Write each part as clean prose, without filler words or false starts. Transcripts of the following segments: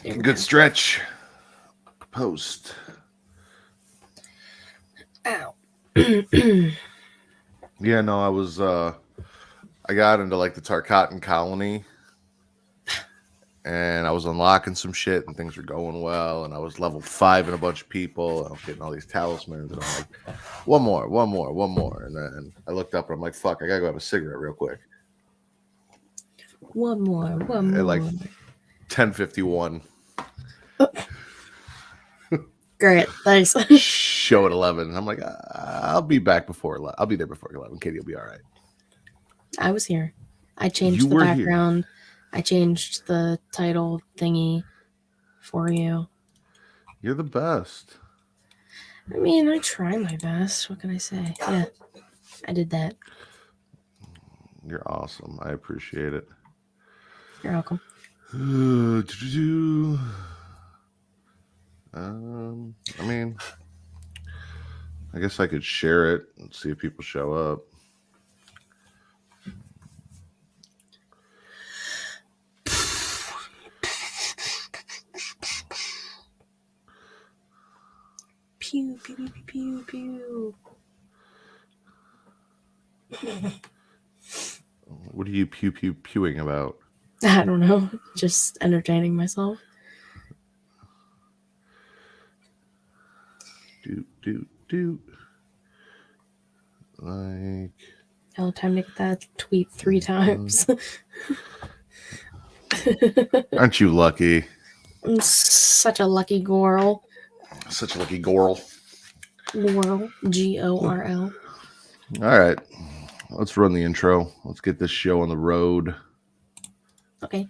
Good stretch. Post. Ow. Yeah, no, I got into like the Tarkatan colony and I was unlocking some shit and things were going well. And I was level 5 and a bunch of people. And I was getting all these talismans and I'm like, one more. And then I looked up and I'm like, fuck, I gotta go have a cigarette real quick. One more. At like 10:51. Great, thanks. Show at 11. I'm like, I'll be back before 11. I'll be there before 11. Katie will be all right. I was here. I changed the background. Here. I changed the title thingy for you. You're the best. I mean, I try my best. What can I say? Yeah, I did that. You're awesome. I appreciate it. You're welcome. I mean, I guess I could share it and see if people show up. Pew, pew, pew, pew, pew. What are you pewing about? I don't know. Just entertaining myself. Do. Like. Hell, time to get that tweet 3 times. Aren't you lucky? I'm such a lucky girl. Such a lucky girl. Gorl. Gorl. All right. Let's run the intro. Let's get this show on the road. Okay.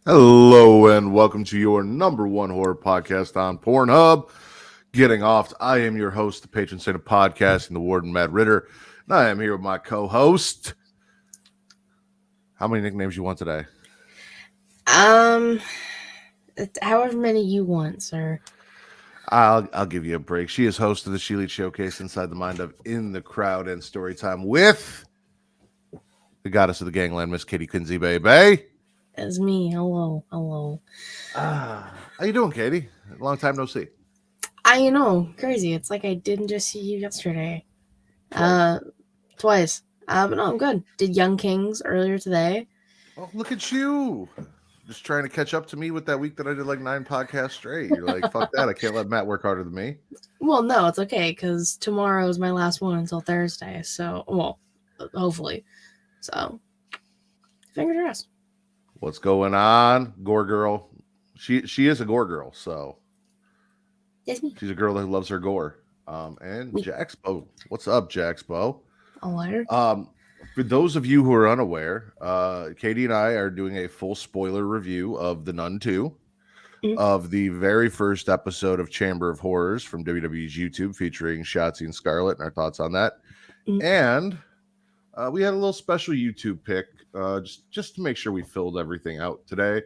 Hello and welcome to your number one horror podcast on Pornhub. Getting off. I am your host, the patron saint of podcasting, the warden Matt Ritter, and I am here with my co-host. How many nicknames you want today? However many you want, sir. I'll give you a break. She is host of the She Lead Showcase Inside the Mind of In the Crowd and Storytime with the goddess of the gangland, Miss Katie Kinsey, baby. It's me. Hello. How you doing, Katie? Long time no see. I know, crazy. It's like I didn't just see you yesterday. Twice. But no, I'm good. Did Young Kings earlier today. Oh, look at you. Just trying to catch up to me with that week that I did like 9 podcasts straight. You're like, fuck that. I can't let Matt work harder than me. Well, no, it's okay because tomorrow is my last one until Thursday. So, well, hopefully. So, fingers crossed. What's going on, Gore Girl? She is a Gore Girl, so Yes, me. She's a girl who loves her gore. And Jaxpo, what's up, Jaxpo? Hello. For those of you who are unaware, Katie and I are doing a full spoiler review of The Nun 2, of the very first episode of Chamber of Horrors from WWE's YouTube, featuring Shotzi and Scarlett, and our thoughts on that. And we had a little special YouTube pick, just to make sure we filled everything out today.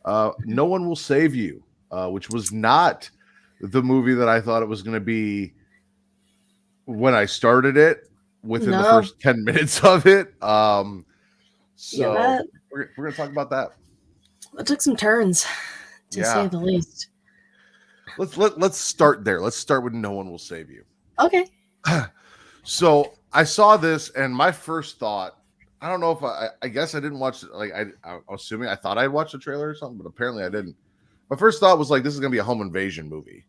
No One Will Save You, which was not the movie that I thought it was going to be when I started it within the first 10 minutes of it. We're going to talk about that. It took some turns, to say the least. Let's start there. Let's start with No One Will Save You. Okay. So I saw this, and my first thought, I don't know if I guess I didn't watch it. Like I was assuming I thought I'd watched the trailer or something, but apparently I didn't. My first thought was like, this is gonna be a home invasion movie.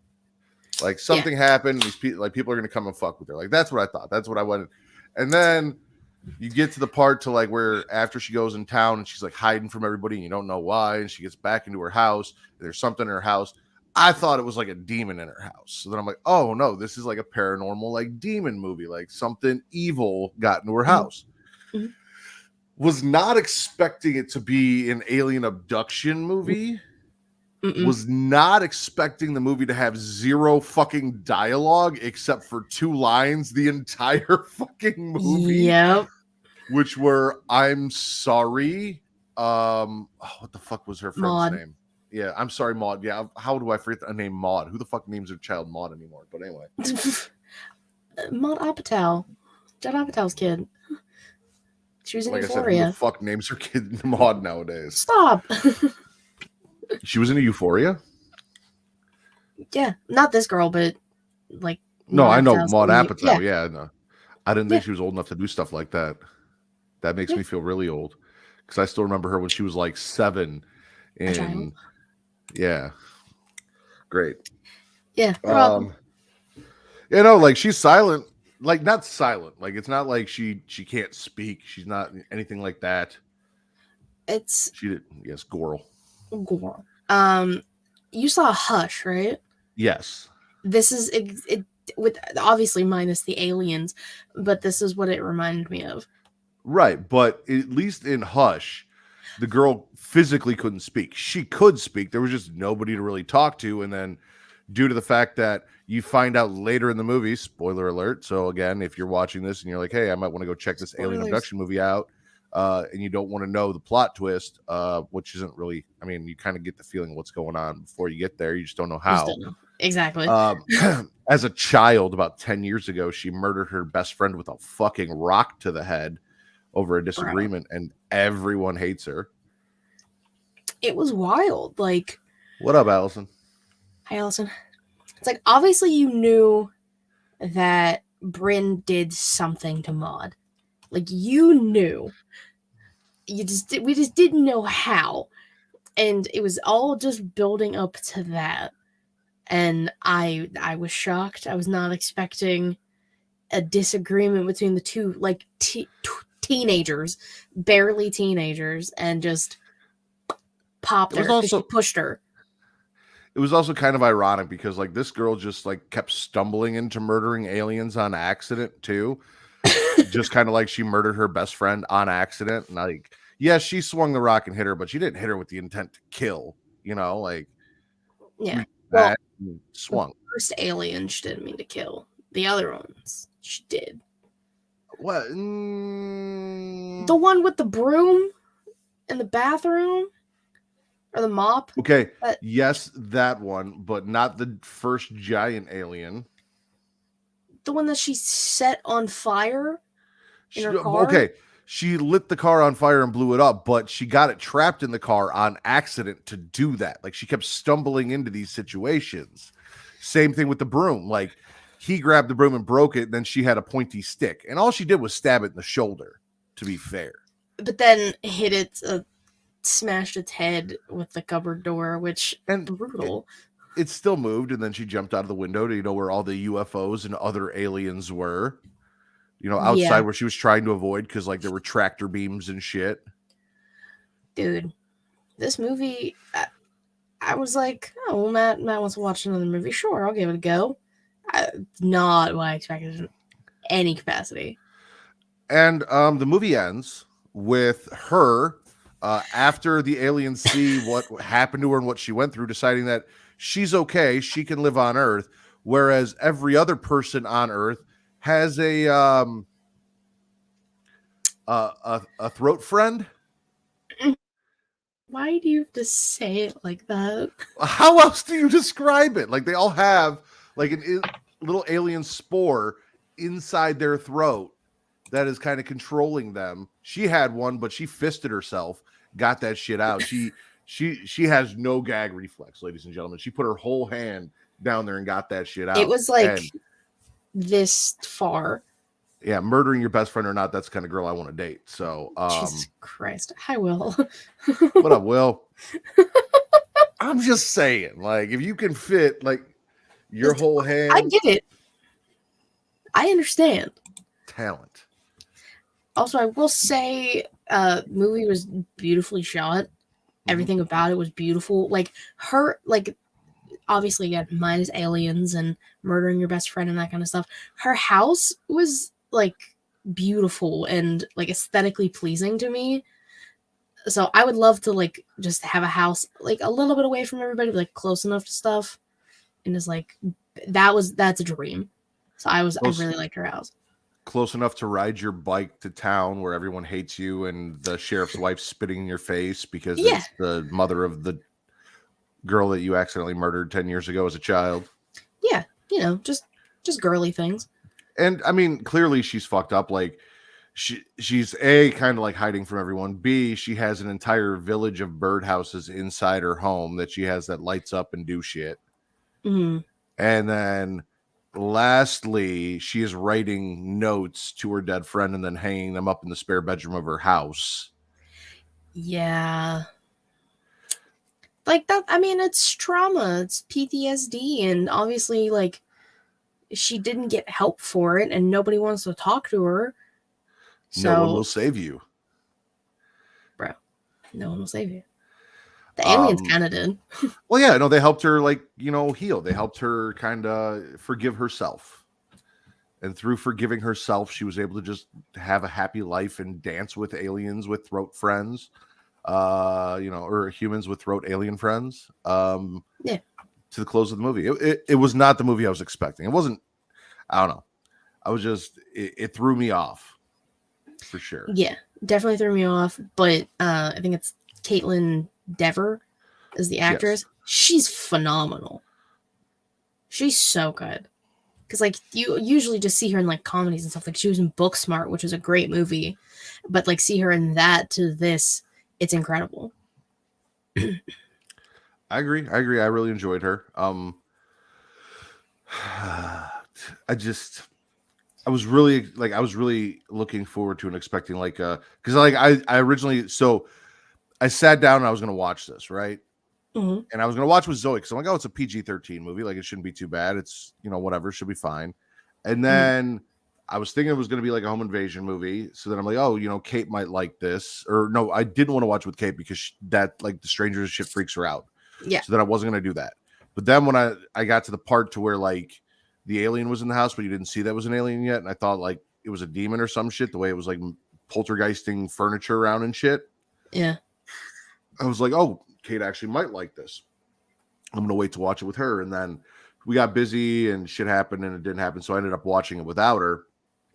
Like something happened. These people are gonna come and fuck with her. Like that's what I thought. That's what I wanted. And then you get to the part to like where after she goes in town and she's like hiding from everybody and you don't know why, and she gets back into her house. There's something in her house. I thought it was like a demon in her house. So then I'm like, oh no, this is like a paranormal like demon movie, like something evil got into her house. Mm-hmm. Was not expecting it to be an alien abduction movie. Mm-mm. Was not expecting the movie to have zero fucking dialogue except for 2 lines the entire fucking movie. Yep. Which were, I'm sorry. What the fuck was her friend's Maud. name? Yeah, I'm sorry, Maud. Yeah, how do I forget a name Maud? Who the fuck names their child Maud anymore? But anyway. Maud Apatow. Judd Apatow's kid. She was in like Euphoria. I said, who the fuck names her kid Maud nowadays? Stop. She was in a Euphoria? Yeah, not this girl, but like. No, Maud I know Apatow's Maud in Apatow. Yeah, no. I didn't think Yeah. she was old enough to do stuff like that. That makes me feel really old. Because I still remember her when she was like 7 A child. in. Yeah. Great. Yeah. You know, like she's silent. Like not silent. Like it's not like she can't speak. She's not anything like that. Yes, Goral. You saw Hush, right? Yes. This is it with obviously minus the aliens, but this is what it reminded me of. Right, but at least in Hush, the girl physically couldn't speak. She could speak. There was just nobody to really talk to. And then due to the fact that you find out later in the movie, spoiler alert. So again, if you're watching this and you're like, hey, I might want to go check this alien abduction movie out, and you don't want to know the plot twist, which isn't really, I mean, you kind of get the feeling of what's going on before you get there. You just don't know how. Don't know. Exactly. As a child, about 10 years ago, she murdered her best friend with a fucking rock to the head over a disagreement, and everyone hates her. It was wild. Like, what up, Allison? Hi, Allison. It's like, obviously you knew that Bryn did something to Maud. Like, you knew. We just didn't know how. And it was all just building up to that. And I was shocked. I was not expecting a disagreement between the two, like, teenagers, barely teenagers, and just popped her because she pushed her. It was also kind of ironic because like this girl just like kept stumbling into murdering aliens on accident too. Just kind of like she murdered her best friend on accident. And like, yes, she swung the rock and hit her, but she didn't hit her with the intent to kill, you know, like yeah. Well, swung. The first alien she didn't mean to kill. The other ones she did. What? The one with the broom in the bathroom? Or the mop? Okay, yes, that one, but not the first giant alien. The one that she set on fire in her car? Okay, she lit the car on fire and blew it up, but she got it trapped in the car on accident to do that. Like, she kept stumbling into these situations. Same thing with the broom. Like, he grabbed the broom and broke it, and then she had a pointy stick. And all she did was stab it in the shoulder, to be fair. But then hit it... smashed its head with the cupboard door, which and brutal. It still moved, and then she jumped out of the window to, you know, where all the UFOs and other aliens were, you know, outside where she was trying to avoid because like there were tractor beams and shit. Dude, this movie, I was like, oh, well, Matt wants to watch another movie. Sure, I'll give it a go. Not what I expected in any capacity. And the movie ends with her. After the aliens see what happened to her and what she went through, deciding that she's okay, she can live on Earth, whereas every other person on Earth has a throat friend. Why do you have to say it like that? How else do you describe it? Like they all have like a little alien spore inside their throat that is kind of controlling them. She had one, but she fisted herself, got that shit out. She has no gag reflex, ladies and gentlemen. She put her whole hand down there and got that shit out. It was like this far. Yeah, murdering your best friend or not, that's the kind of girl I want to date. So Jesus Christ. Hi, Will. What up, Will? I'm just saying, like, if you can fit like your whole hand. I get it. I understand. Talent. Also, I will say, movie was beautifully shot. Mhm. Everything about it was beautiful. Like her, like obviously, again, minus aliens and murdering your best friend and that kind of stuff. Her house was like beautiful and like aesthetically pleasing to me. So I would love to like just have a house like a little bit away from everybody, but, like close enough to stuff, and just like that's a dream. So I Close, really liked her house. close enough to ride your bike to town where everyone hates you and the sheriff's wife spitting in your face because Yeah, it's the mother of the girl that you accidentally murdered 10 years ago as a child. yeah, just girly things. And I mean, clearly she's fucked up. Like she's A, kind of like hiding from everyone. B, she has an entire village of birdhouses inside her home that she has that lights up and do shit. Mm, And then lastly, she is writing notes to her dead friend and then hanging them up in the spare bedroom of her house. yeah, like that. I mean, it's trauma. It's PTSD, and obviously, like she didn't get help for it, and nobody wants to talk to her. No one will So, save you. bro, no one will save you. The aliens Um, kind of did. well, yeah, no, they helped her, like, heal. They helped her kind of forgive herself. And through forgiving herself, she was able to just have a happy life and dance with aliens with throat friends, or humans with throat alien friends. Yeah, To the close of the movie, it was not the movie I was expecting. It wasn't. I don't know. I was just it threw me off for sure. yeah, definitely threw me off. But I think it's Caitlin Dever is the Yes, actress. She's phenomenal. She's so good. Because like you usually just see her in like comedies and stuff. Like she was in Booksmart, which is a great movie, but like see her in that to this, it's incredible. I agree. I agree. I really enjoyed her. I just I was really looking forward to and expecting like because like I originally, so I sat down and I was gonna watch this, right? Mm-hmm. And I was gonna watch with Zoe because I'm like, oh, it's a PG-13 movie, like it shouldn't be too bad. It's whatever, should be fine. And Mm-hmm. then I was thinking it was gonna be like a home invasion movie. So then I'm like, oh, Kate might like this. Or no, I didn't want to watch with Kate because that like the strangers shit freaks her out. Yeah, So then I wasn't gonna do that. But then when I got to the part to where like the alien was in the house, but you didn't see that was an alien yet, and I thought like it was a demon or some shit, the way it was like poltergeisting furniture around and shit. yeah, I was like, oh, Kate actually might like this. I'm gonna wait to watch it with her. And then we got busy and shit happened and it didn't happen. So I ended up watching it without her.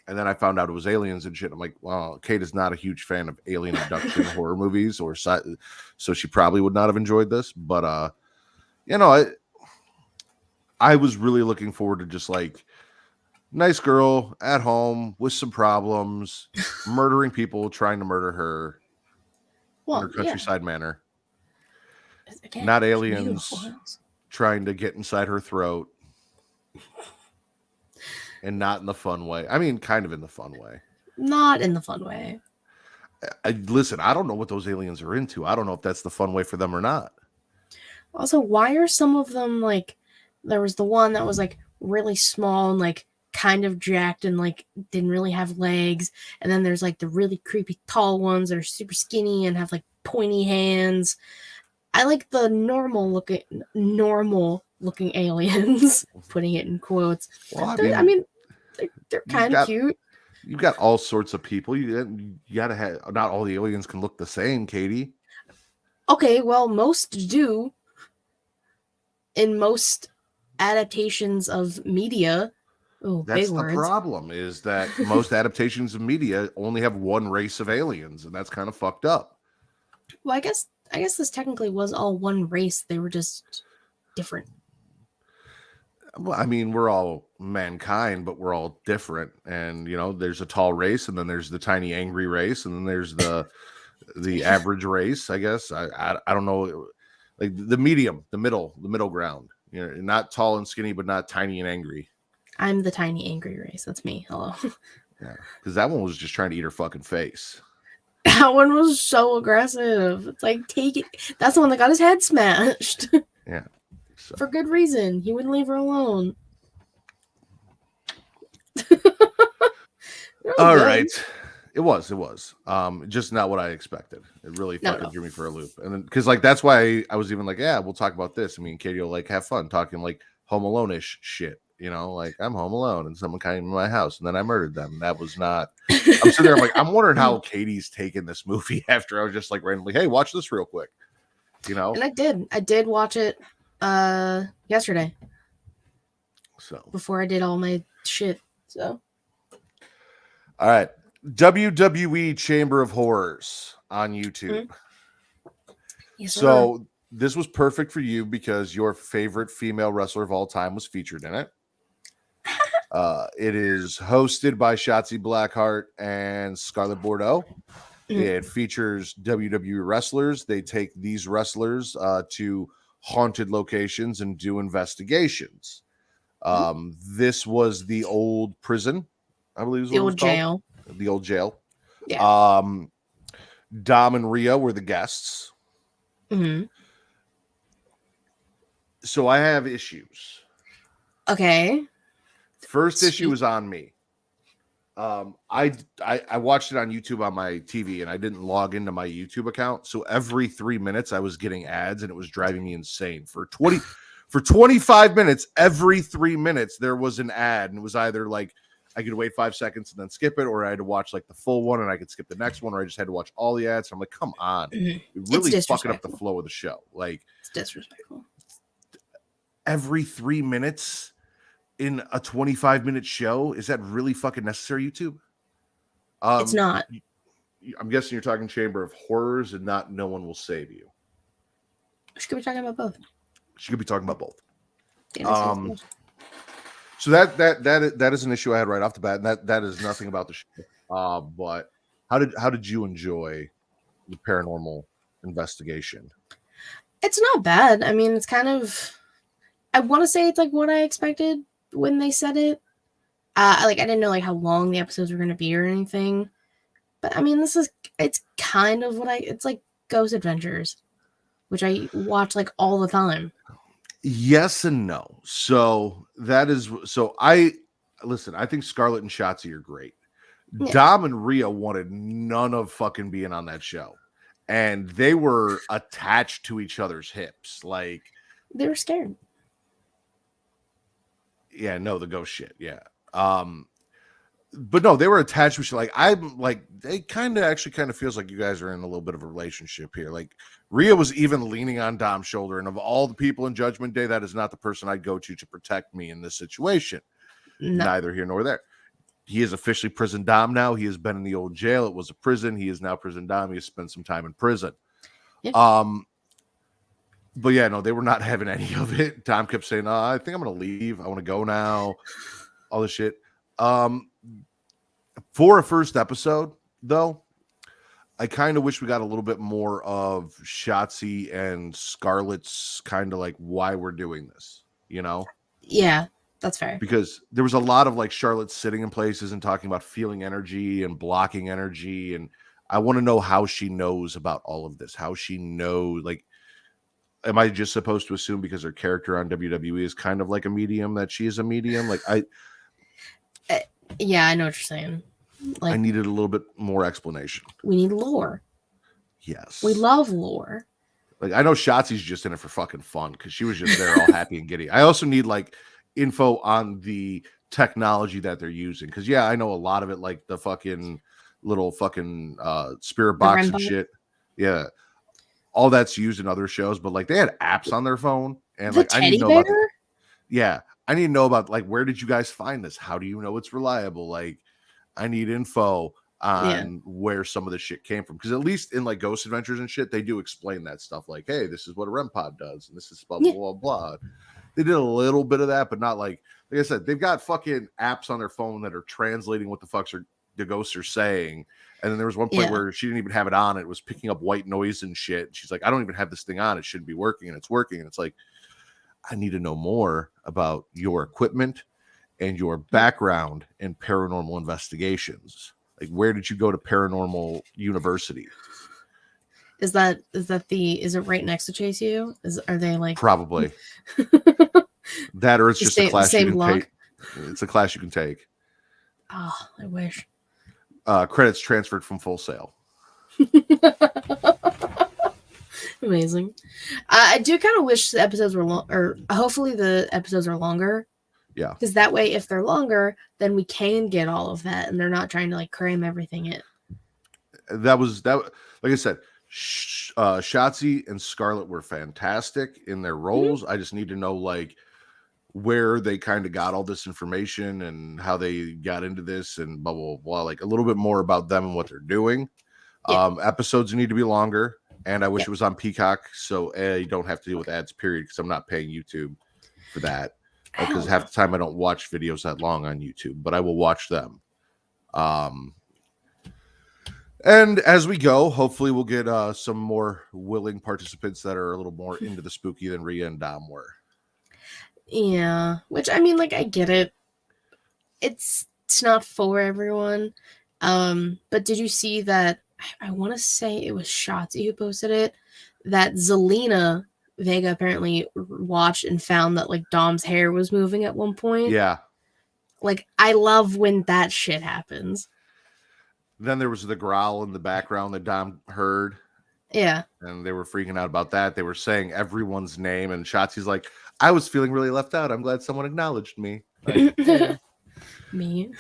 And then I found out it was aliens and shit. I'm like, well, Kate is not a huge fan of alien abduction horror movies, so she probably would not have enjoyed this. But you know, I was really looking forward to just like nice girl at home with some problems, murdering people, trying to murder her in her well, yeah. countryside manner. Again, Not beautiful aliens house. trying to get inside her throat, and not in the fun way. I mean, kind of in the fun way. Not in the fun way. Listen, I don't know what those aliens are into. I don't know if that's the fun way for them or not. Also, why are some of them like? There was the one that was like really small and like kind of jacked and like didn't really have legs, and then there's like the really creepy tall ones that are super skinny and have like pointy hands. I like the normal looking aliens, putting it in quotes. Well, I I mean, mean, they're you've kind of got cute. you've got all sorts of people. You gotta have. Not all the aliens can look the same, Katie. Okay, well, most do in most adaptations of media. Oh, big That's the words. problem. Is that most adaptations of media only have one race of aliens, and that's kind of fucked up. Well, I guess this technically was all one race. They were just different. Well, I mean, we're all mankind, but we're all different. And there's a tall race, and then there's the tiny angry race, and then there's the average race. I guess I don't know, like the medium, the middle ground. Not tall and skinny, but not tiny and angry. I'm the tiny angry race. That's me. Hello. Yeah, because that one was just trying to eat her fucking face. That one was so aggressive. It's like take it. That's the one that got his head smashed Yeah. So for good reason. He wouldn't leave her alone. all Good. right. It was. Just not what I expected. It really Not at fucking all. threw me for a loop. And then, because like that's why I was even like, yeah, we'll talk about this. I mean, Katie will like have fun talking like Home Alone-ish shit. You know, like I'm home alone and someone came in my house and then I murdered them. That was not. I'm sitting there. I'm like, I'm wondering how Katie's taking this movie after I was just like randomly, hey, watch this real quick. You know, And I did watch it yesterday. So before I did all my shit. So all right. WWE Chamber of Horrors on YouTube. Yes, So this was perfect for you because your favorite female wrestler of all time was featured in it. It is hosted by Shotzi Blackheart and Scarlett Bordeaux. It features WWE wrestlers. They take these wrestlers to haunted locations and do investigations. This was the old prison, I believe is what the it was old called. jail. The old jail. Yeah. Dom and Rhea were the guests. So I have issues. Okay. First issue was on me. I watched it on YouTube on my TV and I didn't log into my YouTube account. So every 3 minutes I was getting ads and it was driving me insane. For 25 minutes, every 3 minutes there was an ad, and it was either like I could wait 5 seconds and then skip it, or I had to watch like the full one and I could skip the next one, or I just had to watch all the ads. So I'm like, come on. It really fucking up the flow of the show. Like, it's disrespectful. Every 3 minutes in a 25-minute show, is that really fucking necessary, YouTube? It's not. I'm guessing you're talking Chamber of Horrors and not No One Will Save You. She could be talking about both. She could be talking about both. So that is an issue I had right off the bat, and that is nothing about the show. But how did you enjoy the paranormal investigation? It's not bad. I mean, it's kind of, I want to say it's like what I expected when they said it. Like I didn't know like how long the episodes were going to be or anything. But I mean, it's kind of what it's like Ghost Adventures, which I watch like all the time. Yes and no. So I think Scarlett and Shotzi are great. Yeah. Dom and Rhea wanted none of fucking being on that show. And they were attached to each other's hips. Like, they were scared. Yeah, no, the ghost shit. Yeah. But no, they were attached to like, I'm like, it kind of feels like you guys are in a little bit of a relationship here. Like, Rhea was even leaning on Dom's shoulder, and of all the people in Judgment Day, that is not the person I'd go to protect me in this situation. No. Neither here nor there. He is officially prison Dom now. He has been in the old jail. It was a prison. He is now prison Dom. He has spent some time in prison. Yeah. But yeah, no, they were not having any of it. Dom kept saying, I think I'm going to leave. I want to go now. All this shit. For a first episode, though, I kind of wish we got a little bit more of Shotzi and Scarlett's kind of like why we're doing this, you know? Yeah, that's fair. Because there was a lot of like Charlotte sitting in places and talking about feeling energy and blocking energy. And I want to know how she knows about all of this, how she knows, like, am I just supposed to assume because her character on WWE is kind of like a medium that she is a medium? Like yeah, I know what you're saying. Like, I needed a little bit more explanation. We need lore. Yes. We love lore. Like, I know Shotzi's just in it for fucking fun because she was just there all happy and giddy. I also need like info on the technology that they're using. Because yeah, I know a lot of it, like the fucking little fucking spirit box and shit. Yeah. All that's used in other shows, but like they had apps on their phone. And the like I need to know bear? about yeah. I need to know about like where did you guys find this? How do you know it's reliable? Like I need info on where some of the shit came from. Because at least in like Ghost Adventures and shit, they do explain that stuff. Like, hey, this is what a REM pod does, and this is blah blah blah blah. They did a little bit of that, but not like I said, they've got fucking apps on their phone that are translating what the fucks the ghosts are saying. And then there was one point where she didn't even have it on. It was picking up white noise and shit. She's like, I don't even have this thing on. It shouldn't be working. And it's working. And it's like, I need to know more about your equipment and your background in paranormal investigations. Like, where did you go to paranormal university? Is it right next to Chase U? Are they like probably that, or it's just a class you can take. It's a class you can take. Oh, I wish. Credits transferred from Full Sail. Amazing. I do kind of wish the episodes were long, or hopefully the episodes are longer. Yeah. Because that way, if they're longer, then we can get all of that, and they're not trying to like cram everything in. That. Like I said, Shotzi and Scarlett were fantastic in their roles. I just need to know like where they kind of got all this information and how they got into this and blah blah blah. Like a little bit more about them and what they're doing. Yeah. Episodes need to be longer, and I wish Yep. it was on Peacock, so you don't have to deal with ads. Period, because I'm not paying YouTube for that. Because Hell half no. the time I don't watch videos that long on YouTube, but I will watch them. And as we go, hopefully we'll get some more willing participants that are a little more into the spooky than Rhea and Dom were. Yeah, which I mean, like I get it. It's not for everyone. But did you see that? I want to say it was Shotzi who posted it. That Zelina Vega apparently watched and found that like Dom's hair was moving at one point. Yeah. Like I love when that shit happens. Then there was the growl in the background that Dom heard. Yeah. And they were freaking out about that. They were saying everyone's name, and Shotzi's like, I was feeling really left out. I'm glad someone acknowledged me. Like, Me.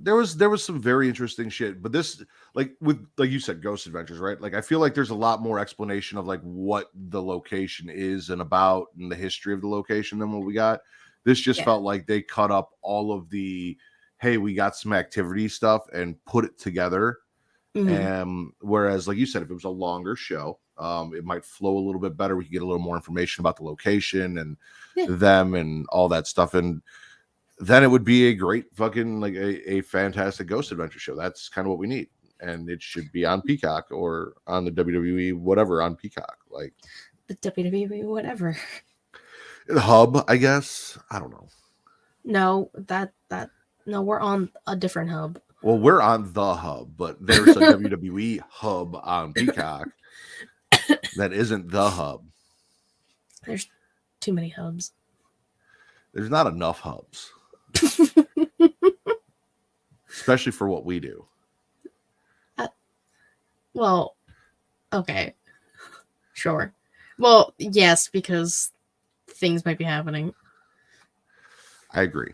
there was some very interesting shit, but this, like you said, Ghost Adventures, right? Like I feel like there's a lot more explanation of like what the location is and about and the history of the location than what we got. This just felt like they cut up all of the, hey, we got some activity stuff and put it together. Whereas, like you said, if it was a longer show, it might flow a little bit better. We could get a little more information about the location and them and all that stuff, and then it would be a great fucking like a fantastic Ghost Adventure show. That's kind of what we need, and it should be on Peacock or on the WWE whatever on Peacock, like the WWE whatever. The hub, I guess. I don't know. No, no, we're on a different hub. Well, we're on the hub, but there's a WWE hub on Peacock that isn't the hub. There's too many hubs. There's not enough hubs. Especially for what we do. Well, okay. Sure. Well, yes, because things might be happening. I agree.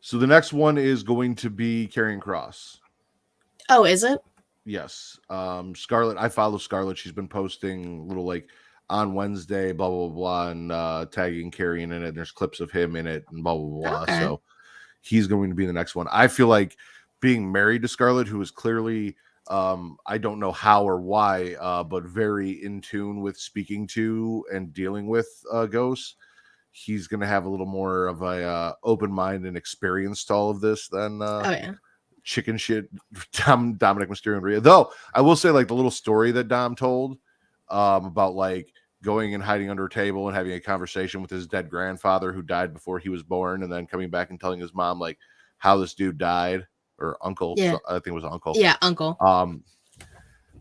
So the next one is going to be Karrion Kross. Oh, is it? Yes. Scarlett, I follow Scarlett. She's been posting little like on Wednesday, blah, blah, blah, and tagging Karrion in it. There's clips of him in it and blah, blah, blah. Okay. So he's going to be the next one. I feel like being married to Scarlett, who is clearly, I don't know how or why, but very in tune with speaking to and dealing with ghosts. He's going to have a little more of a open mind and experience to all of this than chicken shit Dominic Mysterio and Rhea. Though I will say, like the little story that Dom told about like going and hiding under a table and having a conversation with his dead grandfather who died before he was born, and then coming back and telling his mom like how this dude died, or uncle. Yeah. So I think it was uncle. Yeah, uncle.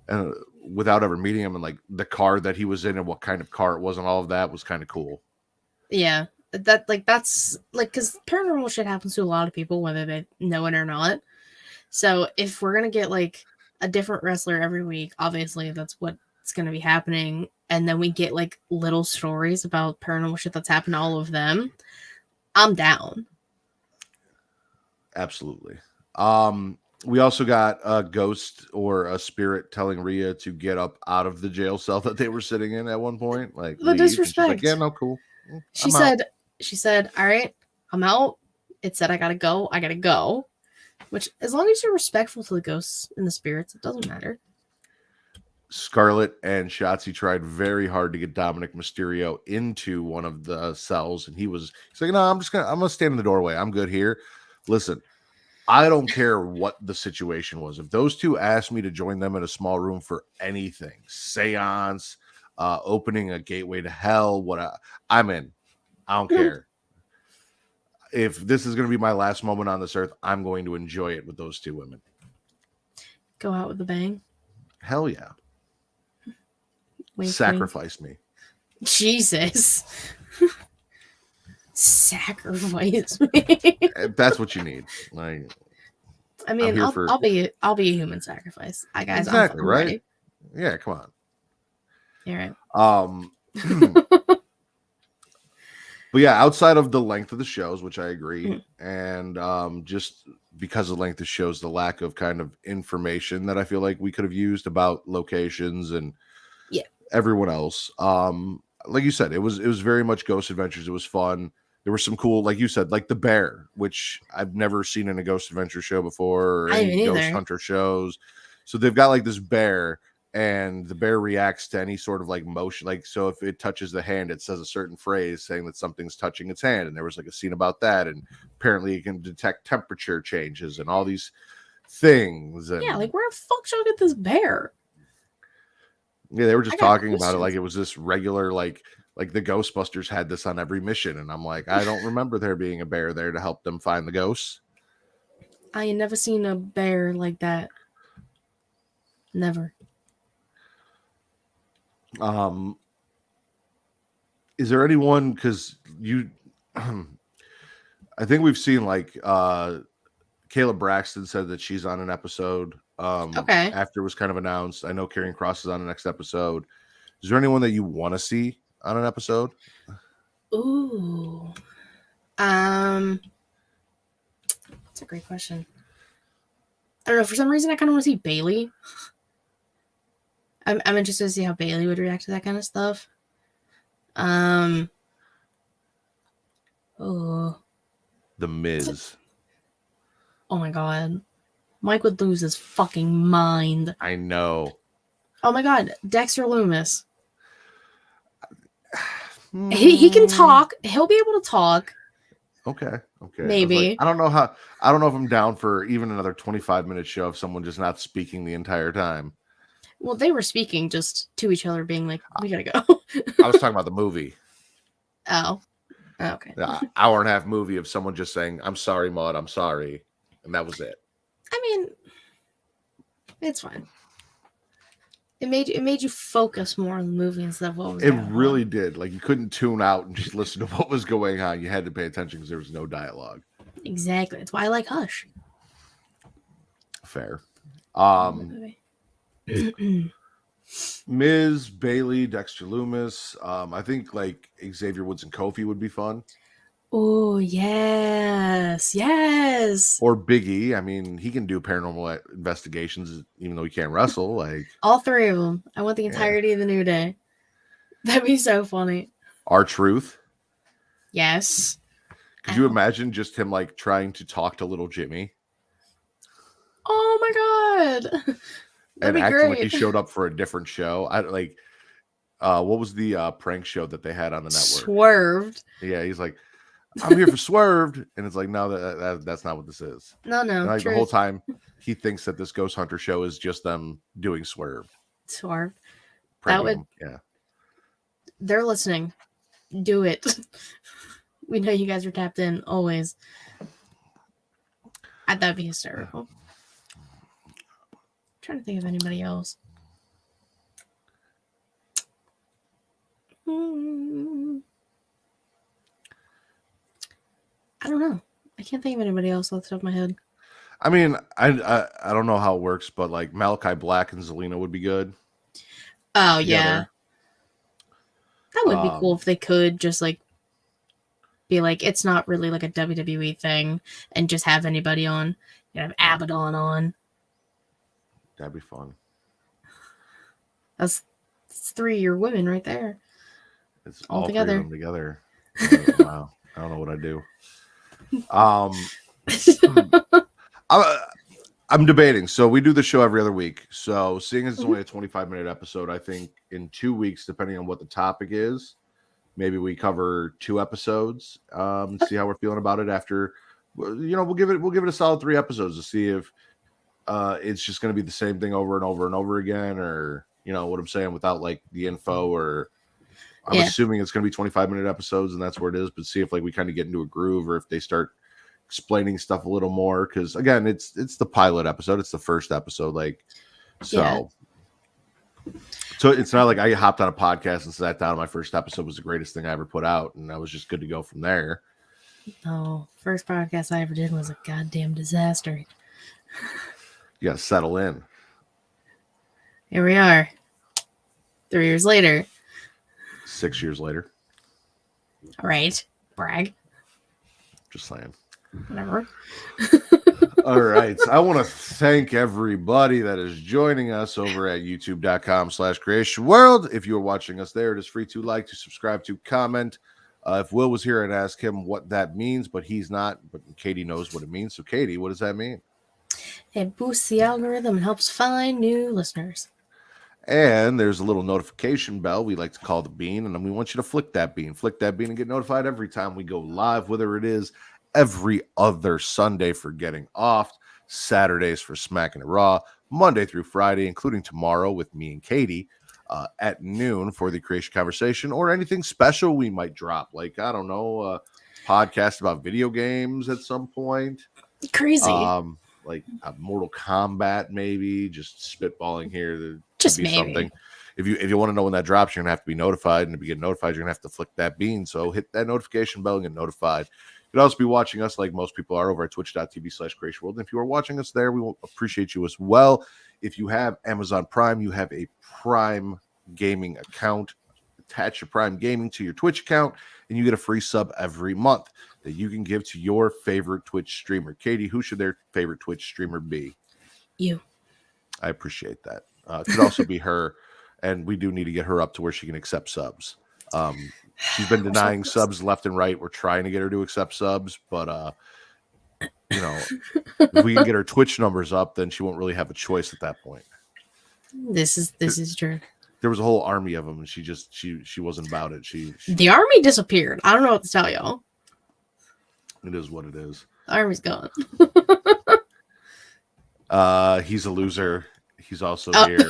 And without ever meeting him, and like the car that he was in and what kind of car it was and all of that was kind of cool. Yeah, that's because paranormal shit happens to a lot of people, whether they know it or not. So if we're gonna get like a different wrestler every week, obviously that's what's gonna be happening, and then we get like little stories about paranormal shit that's happened to all of them. I'm down. Absolutely. We also got a ghost or a spirit telling Rhea to get up out of the jail cell that they were sitting in at one point. Like the disrespect. Like, yeah, no, cool. She said, all right, I'm out. It said I gotta go. Which, as long as you're respectful to the ghosts and the spirits, it doesn't matter. Scarlett and Shotzi tried very hard to get Dominic Mysterio into one of the cells, and he's like, no, I'm gonna stand in the doorway. I'm good here. Listen, I don't care what the situation was. If those two asked me to join them in a small room for anything, seance, opening a gateway to hell, I'm in. I don't care. If this is going to be my last moment on this earth, I'm going to enjoy it with those two women. Go out with a bang. Hell yeah. Wink, sacrifice wink. Me. Jesus. Sacrifice me. If that's what you need. Like, I mean, here I'll be a human sacrifice. Guys, exactly, I'm right? ready. Yeah, come on. You're But yeah, outside of the length of the shows, which I agree, and just because of the length of shows, the lack of kind of information that I feel like we could have used about locations and everyone else. Like you said, it was very much Ghost Adventures. It was fun. There were some cool, like you said, like the bear, which I've never seen in a Ghost Adventure show before, or any Ghost Hunter shows. So they've got like this bear, and the bear reacts to any sort of like motion. Like, so if it touches the hand, it says a certain phrase saying that something's touching its hand. And there was like a scene about that. And apparently it can detect temperature changes and all these things. And yeah, like where the fuck should I get this bear? Yeah, they were just talking about it like it was this regular, like the Ghostbusters had this on every mission. And I'm like, I don't remember there being a bear there to help them find the ghosts. I ain't never seen a bear like that. Never. Is there anyone, because you I think we've seen like Kayla Braxton said that she's on an episode okay, after it was kind of announced. I know Karrion Kross is on the next episode. Is there anyone that you want to see on an episode? Ooh, that's a great question. I don't know, for some reason I kind of want to see Bailey. I'm interested to see how Bailey would react to that kind of stuff. Oh, The Miz. Oh my god, Mike would lose his fucking mind. I know. Oh my god, Dexter Lumis. He can talk. He'll be able to talk. Okay. Maybe. I don't know if I'm down for even another 25-minute show of someone just not speaking the entire time. Well, they were speaking just to each other, being like, "We gotta go." I was talking about the movie. Oh, okay. The hour and a half movie of someone just saying, "I'm sorry, Maud. I'm sorry," and that was it. I mean, it's fine. It made you focus more on the movie instead of what was going on. It really did. Like, you couldn't tune out and just listen to what was going on. You had to pay attention because there was no dialogue. Exactly. That's why I like Hush. Fair. Miz, Bailey, Dexter Lumis. I think like Xavier Woods and Kofi would be fun. Oh, yes. Or Biggie. I mean, he can do paranormal investigations even though he can't wrestle. Like, all three of them. I want the entirety of the New Day. That'd be so funny. R-Truth. Yes. Could you imagine just him like trying to talk to little Jimmy? Oh my god. And acting like he showed up for a different show. What was the prank show that they had on the network? Swerved. Yeah, he's like, I'm here for Swerved, and it's like, no, that's not what this is. No. And like the whole time, he thinks that this Ghost Hunter show is just them doing Swerved. That would, yeah. They're listening. Do it. We know you guys are tapped in always. That'd be hysterical. I'm trying to think of anybody else. I don't know. I can't think of anybody else off the top of my head. I mean, I don't know how it works, but like Malachi Black and Zelina would be good. Oh, yeah. That would be cool if they could just like be like, it's not really like a WWE thing and just have anybody on. You have Abaddon on. That'd be fun. That's 3 of your women right there. It's all together. 3 of them together. Wow. I don't know what I do. I'm debating. So we do the show every other week. So seeing as it's only a 25-minute episode, I think in 2 weeks, depending on what the topic is, maybe we cover 2 episodes. See how we're feeling about it after. We'll give it a solid 3 episodes to see if it's just going to be the same thing over and over and over again, or what I'm saying, without like the info. Or I'm assuming it's going to be 25-minute episodes, and that's where it is. But see if like we kind of get into a groove, or if they start explaining stuff a little more, because again, it's the pilot episode, it's the first episode, like, so it's not like I hopped on a podcast and sat down. My first episode was the greatest thing I ever put out, and I was just good to go from there. No, first podcast I ever did was a goddamn disaster. You gotta settle in. Here we are, 3 years later. 6 years later. All right, brag. Just saying. Whatever. All right. So I want to thank everybody that is joining us over at youtube.com/creation world. If you're watching us there, it is free to like, to subscribe, to comment. If Will was here, I'd ask him what that means, but he's not. But Katie knows what it means. So, Katie, what does that mean? It boosts the algorithm and helps find new listeners. And there's a little notification bell we like to call the bean, and we want you to flick that bean and get notified every time we go live, whether it is every other Sunday for Getting Off, Saturdays for Smacking It Raw, Monday through Friday, including tomorrow with me and Katie at noon for the Creation Conversation, or anything special we might drop, like, I don't know, a podcast about video games at some point. Crazy. Like a Mortal Kombat, maybe, just spitballing here. Just be maybe something. If you want to know when that drops, you're gonna have to be notified, and to get notified, you're gonna have to flick that bean. So hit that notification bell and get notified. You can also be watching us, like most people are, over at twitch.tv/creationworld. And if you are watching us there, we will appreciate you as well. If you have Amazon Prime, you have a Prime Gaming account. Attach your Prime Gaming to your Twitch account, and you get a free sub every month that you can give to your favorite Twitch streamer. Katie, who should their favorite Twitch streamer be? You. I appreciate that. Could also be her, and we do need to get her up to where she can accept subs. She's been denying subs left and right. We're trying to get her to accept subs, but if we can get her Twitch numbers up, then she won't really have a choice at that point. This is true. There was a whole army of them, and she wasn't about it. The army disappeared. I don't know what to tell y'all. It is what it is. The army's gone. He's a loser. He's also here,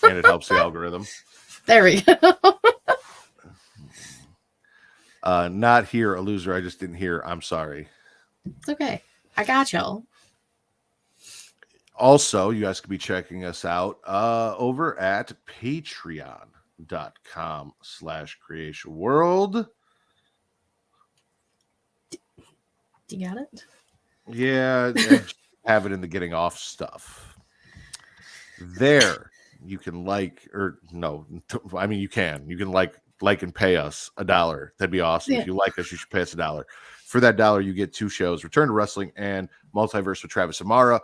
and it helps the algorithm. There we go. Not here, a loser. I just didn't hear. I'm sorry. It's okay. I got y'all. Also, you guys could be checking us out over at patreon.com/creationworld. You got it? Yeah, I have it in the Getting Off stuff. There, you can you can like and pay us $1. That'd be awesome. Yeah. If you like us, you should pay us $1. For that $1, you get 2 shows: Return to Wrestling and Multiverse with Travis Amara.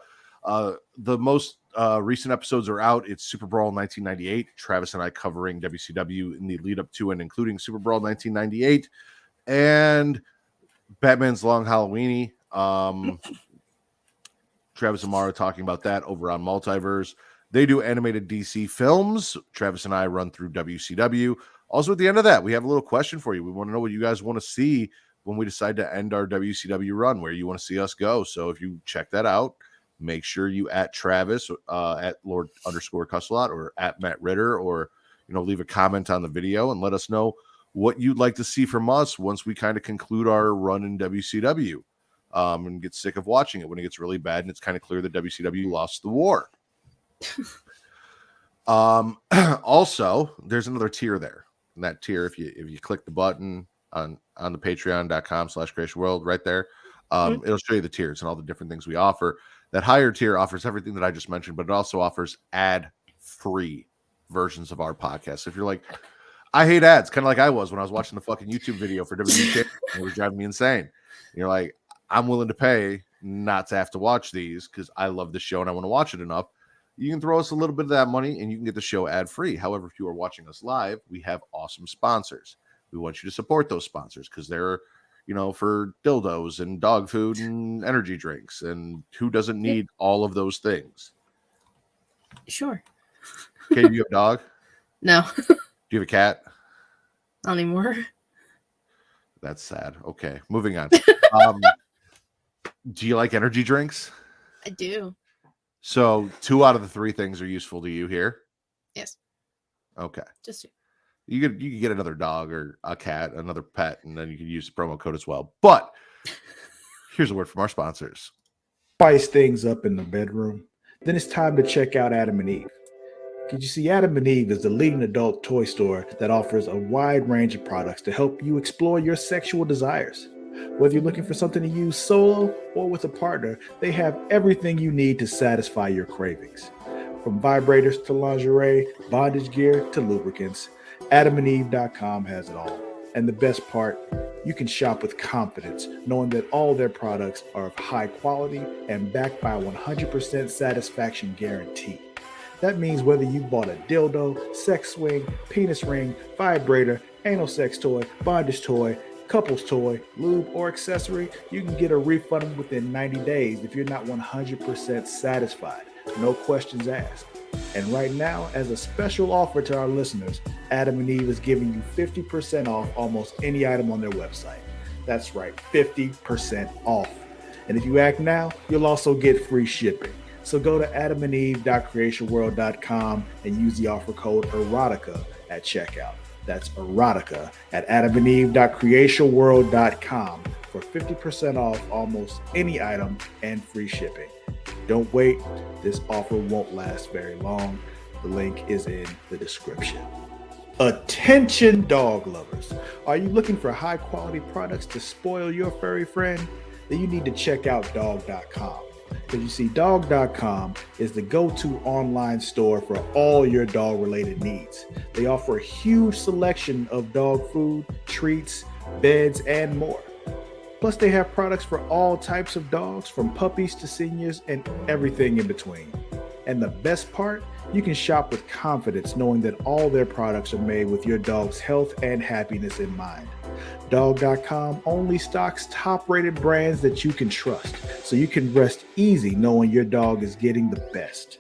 The most recent episodes are out. It's Super Brawl 1998. Travis and I covering WCW in the lead up to and including Super Brawl 1998, and Batman's Long Halloweeny. Travis Amara talking about that over on Multiverse. They do animated DC films. Travis and I run through WCW. Also, at the end of that, we have a little question for you. We want to know what you guys want to see when we decide to end our WCW run, where you want to see us go. So if you check that out, make sure you at Travis, at Lord_Cusselot, or at Matt Ritter, or leave a comment on the video and let us know what you'd like to see from us once we kind of conclude our run in WCW, and get sick of watching it when it gets really bad and it's kind of clear that WCW lost the war. Also, there's another tier there. And that tier, if you click the button on the patreon.com/creationworld right there, it'll show you the tiers and all the different things we offer. That higher tier offers everything that I just mentioned, but it also offers ad-free versions of our podcast. If you're like, I hate ads, kind of like I was when I was watching the fucking YouTube video for WWE, it was driving me insane. And you're like, I'm willing to pay not to have to watch these because I love the show and I want to watch it enough. You can throw us a little bit of that money and you can get the show ad-free. However, if you are watching us live, we have awesome sponsors. We want you to support those sponsors because they're, for dildos and dog food and energy drinks. And who doesn't need all of those things? Sure. Okay, do you have a dog? No. Do you have a cat? Not anymore. That's sad. Okay, moving on. Do you like energy drinks? I do. So 2 out of the 3 things are useful to you here? Yes. Okay. Just 2. You could get another dog or a cat, another pet, and then you could use the promo code as well. But here's a word from our sponsors. Spice things up in the bedroom? Then it's time to check out Adam and Eve. Because you see, Adam and Eve is the leading adult toy store that offers a wide range of products to help you explore your sexual desires. Whether you're looking for something to use solo or with a partner, they have everything you need to satisfy your cravings. From vibrators to lingerie, bondage gear to lubricants, AdamandEve.com has it all. And the best part, you can shop with confidence, knowing that all their products are of high quality and backed by a 100% satisfaction guarantee. That means whether you bought a dildo, sex swing, penis ring, vibrator, anal sex toy, bondage toy, couples toy, lube, or accessory, you can get a refund within 90 days if you're not 100% satisfied. No questions asked. And right now, as a special offer to our listeners, Adam and Eve is giving you 50% off almost any item on their website. That's right, 50% off. And if you act now, you'll also get free shipping. So go to adamandeve.creationworld.com and use the offer code erotica at checkout. That's erotica at adamandeve.creationworld.com for 50% off almost any item and free shipping. Don't wait. This offer won't last very long. The link is in the description. Attention dog lovers. Are you looking for high quality products to spoil your furry friend? Then you need to check out dog.com. Because you see, dog.com is the go-to online store for all your dog related needs. They offer a huge selection of dog food, treats, beds, and more. Plus, they have products for all types of dogs, from puppies to seniors and everything in between. And the best part, you can shop with confidence knowing that all their products are made with your dog's health and happiness in mind. Dog.com only stocks top-rated brands that you can trust, so you can rest easy knowing your dog is getting the best.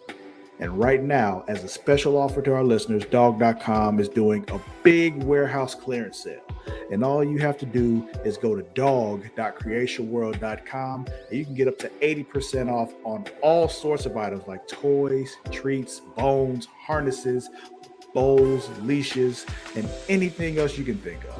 And right now, as a special offer to our listeners, Dog.com is doing a big warehouse clearance sale. And all you have to do is go to dog.creationworld.com and you can get up to 80% off on all sorts of items like toys, treats, bones, harnesses, bowls, leashes, and anything else you can think of.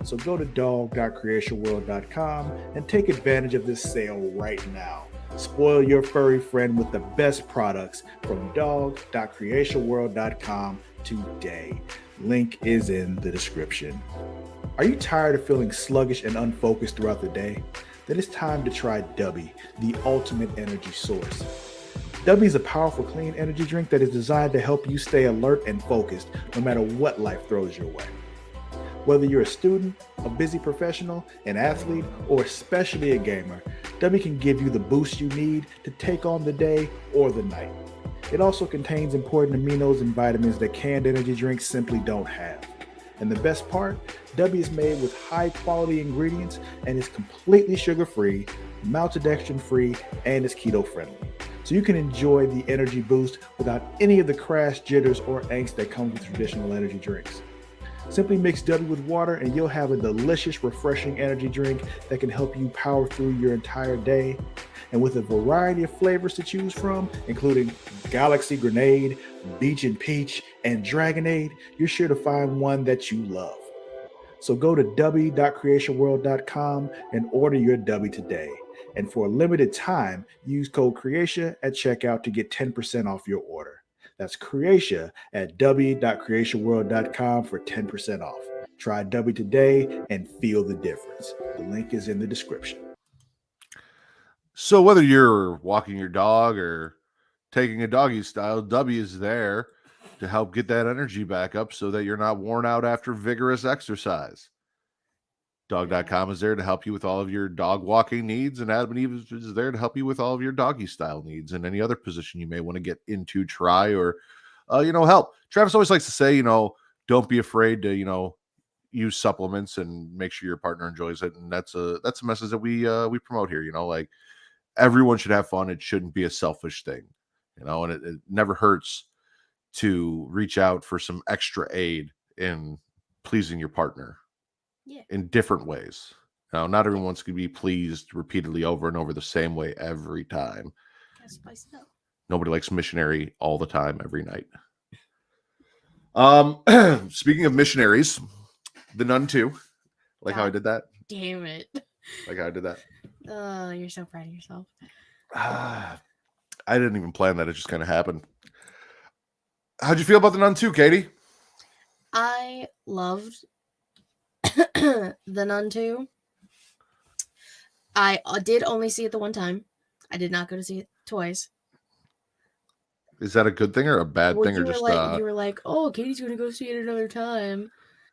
So go to dog.creationworld.com and take advantage of this sale right now. Spoil your furry friend with the best products from dog.creationworld.com today. Link is in the description. Are you tired of feeling sluggish and unfocused throughout the day? Then it's time to try Dubby, the ultimate energy source. Dubby is a powerful, clean energy drink that is designed to help you stay alert and focused no matter what life throws your way. Whether you're a student, a busy professional, an athlete, or especially a gamer, Dubby can give you the boost you need to take on the day or the night. It also contains important aminos and vitamins that canned energy drinks simply don't have. And the best part, Dubby is made with high quality ingredients and is completely sugar-free, maltodextrin-free, and is keto-friendly. So you can enjoy the energy boost without any of the crash, jitters, or angst that comes with traditional energy drinks. Simply mix Dubby with water and you'll have a delicious, refreshing energy drink that can help you power through your entire day. And with a variety of flavors to choose from, including Galaxy Grenade, Beach and Peach, and Dragonade, you're sure to find one that you love. So go to dubby.creationworld.com and order your Dubby today. And for a limited time, use code Creatia at checkout to get 10% off your order. That's Creatia at dubby.creationworld.com for 10% off. Try Dubby today and feel the difference. The link is in the description. So whether you're walking your dog or taking a doggy style, Dubby is there to help get that energy back up so that you're not worn out after vigorous exercise. Dog.com is there to help you with all of your dog walking needs, and Adam and Eve is there to help you with all of your doggy style needs and any other position you may want to get into, try, or help. Travis always likes to say, don't be afraid to use supplements and make sure your partner enjoys it, and that's a message that we promote here. Like, everyone should have fun. It shouldn't be a selfish thing, and it never hurts to reach out for some extra aid in pleasing your partner. Yeah. In different ways. Now, not everyone's going to be pleased repeatedly over and over the same way every time. Spice it up. Nobody likes missionary all the time, every night. Speaking of missionaries, The Nun 2. Like how I did that? Damn it. Like how I did that? Oh, you're so proud of yourself. I didn't even plan that. It just kind of happened. How'd you feel about The Nun 2, Katie? I loved The Nun 2. I did only see it the one time. I did not go to see it twice. Is that a good thing or a bad Well, thing, or just you were like, oh, Katie's gonna go see it another time.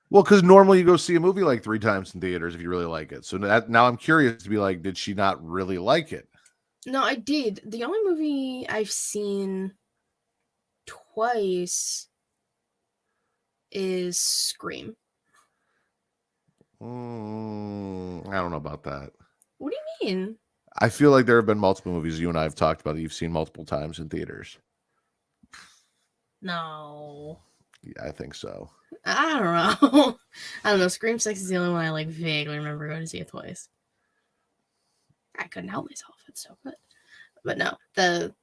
Well, because normally you go see a movie like 3 times in theaters if you really like it. So now I'm curious to be like, did she not really like it? No, I did. The only movie I've seen twice is Scream. I don't know about that. What do you mean? I feel like there have been multiple movies you and I have talked about that you've seen multiple times in theaters. No. Yeah, I think so. I don't know. I don't know. Scream 6 is the only one I like vaguely remember going to see it twice. I couldn't help myself. It's so good. But no, the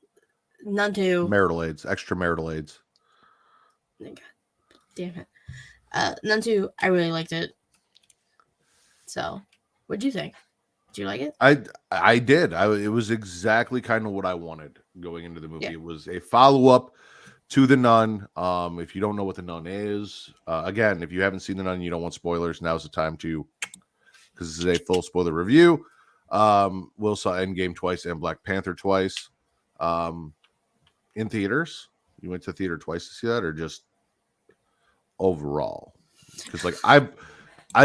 Nun 2. Marital aids, extramarital aids. God damn it. Nun 2, I really liked it. So, what'd you think? Did you like it? I did. It was exactly kind of what I wanted going into the movie. Yeah. It was a follow-up to The Nun. If you don't know what The Nun is, again, if you haven't seen The Nun and you don't want spoilers, now's the time to, because this is a full spoiler review. Will saw Endgame twice and Black Panther twice in theaters. You went to theater twice to see that, or just overall? Because like I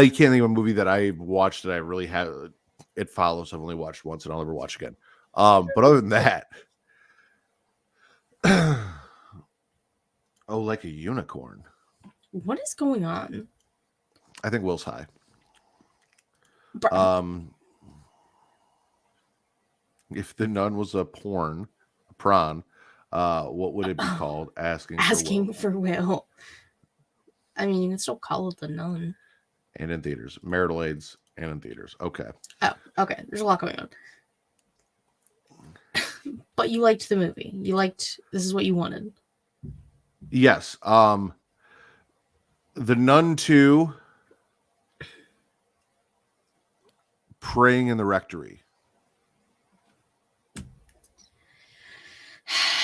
can't think of a movie that I watched that I really have. It Follows. I've only watched once, and I'll never watch again. But other than that, oh, like a unicorn. What is going on? I think Will's high. If The Nun was a prawn, what would it be called? Asking for Will. I mean, you can still call it The Nun. And in theaters. Marital aids and in theaters. Okay. Oh, okay. There's a lot going on. But you liked the movie. This is what you wanted. Yes. The Nun 2, Praying in the Rectory.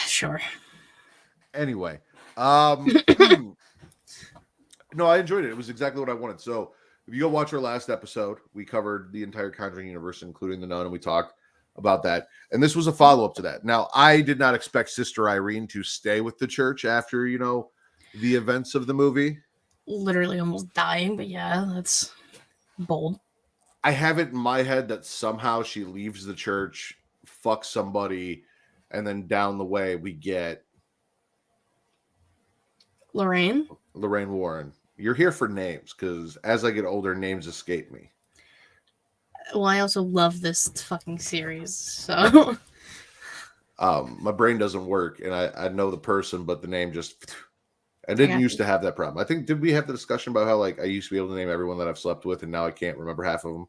Sure. Anyway, no, I enjoyed it. It was exactly what I wanted. So if you go watch our last episode, we covered the entire Conjuring universe, including The Nun, and we talked about that. And this was a follow-up to that. Now, I did not expect Sister Irene to stay with the church after, the events of the movie. Literally almost dying, but yeah, that's bold. I have it in my head that somehow she leaves the church, fucks somebody, and then down the way we get Lorraine Warren. You're here for names, because as I get older, names escape me. Well, I also love this fucking series, so my brain doesn't work, and I know the person, but the name just. I didn't used to have that problem. I think, did we have the discussion about how like I used to be able to name everyone that I've slept with, and now I can't remember half of them?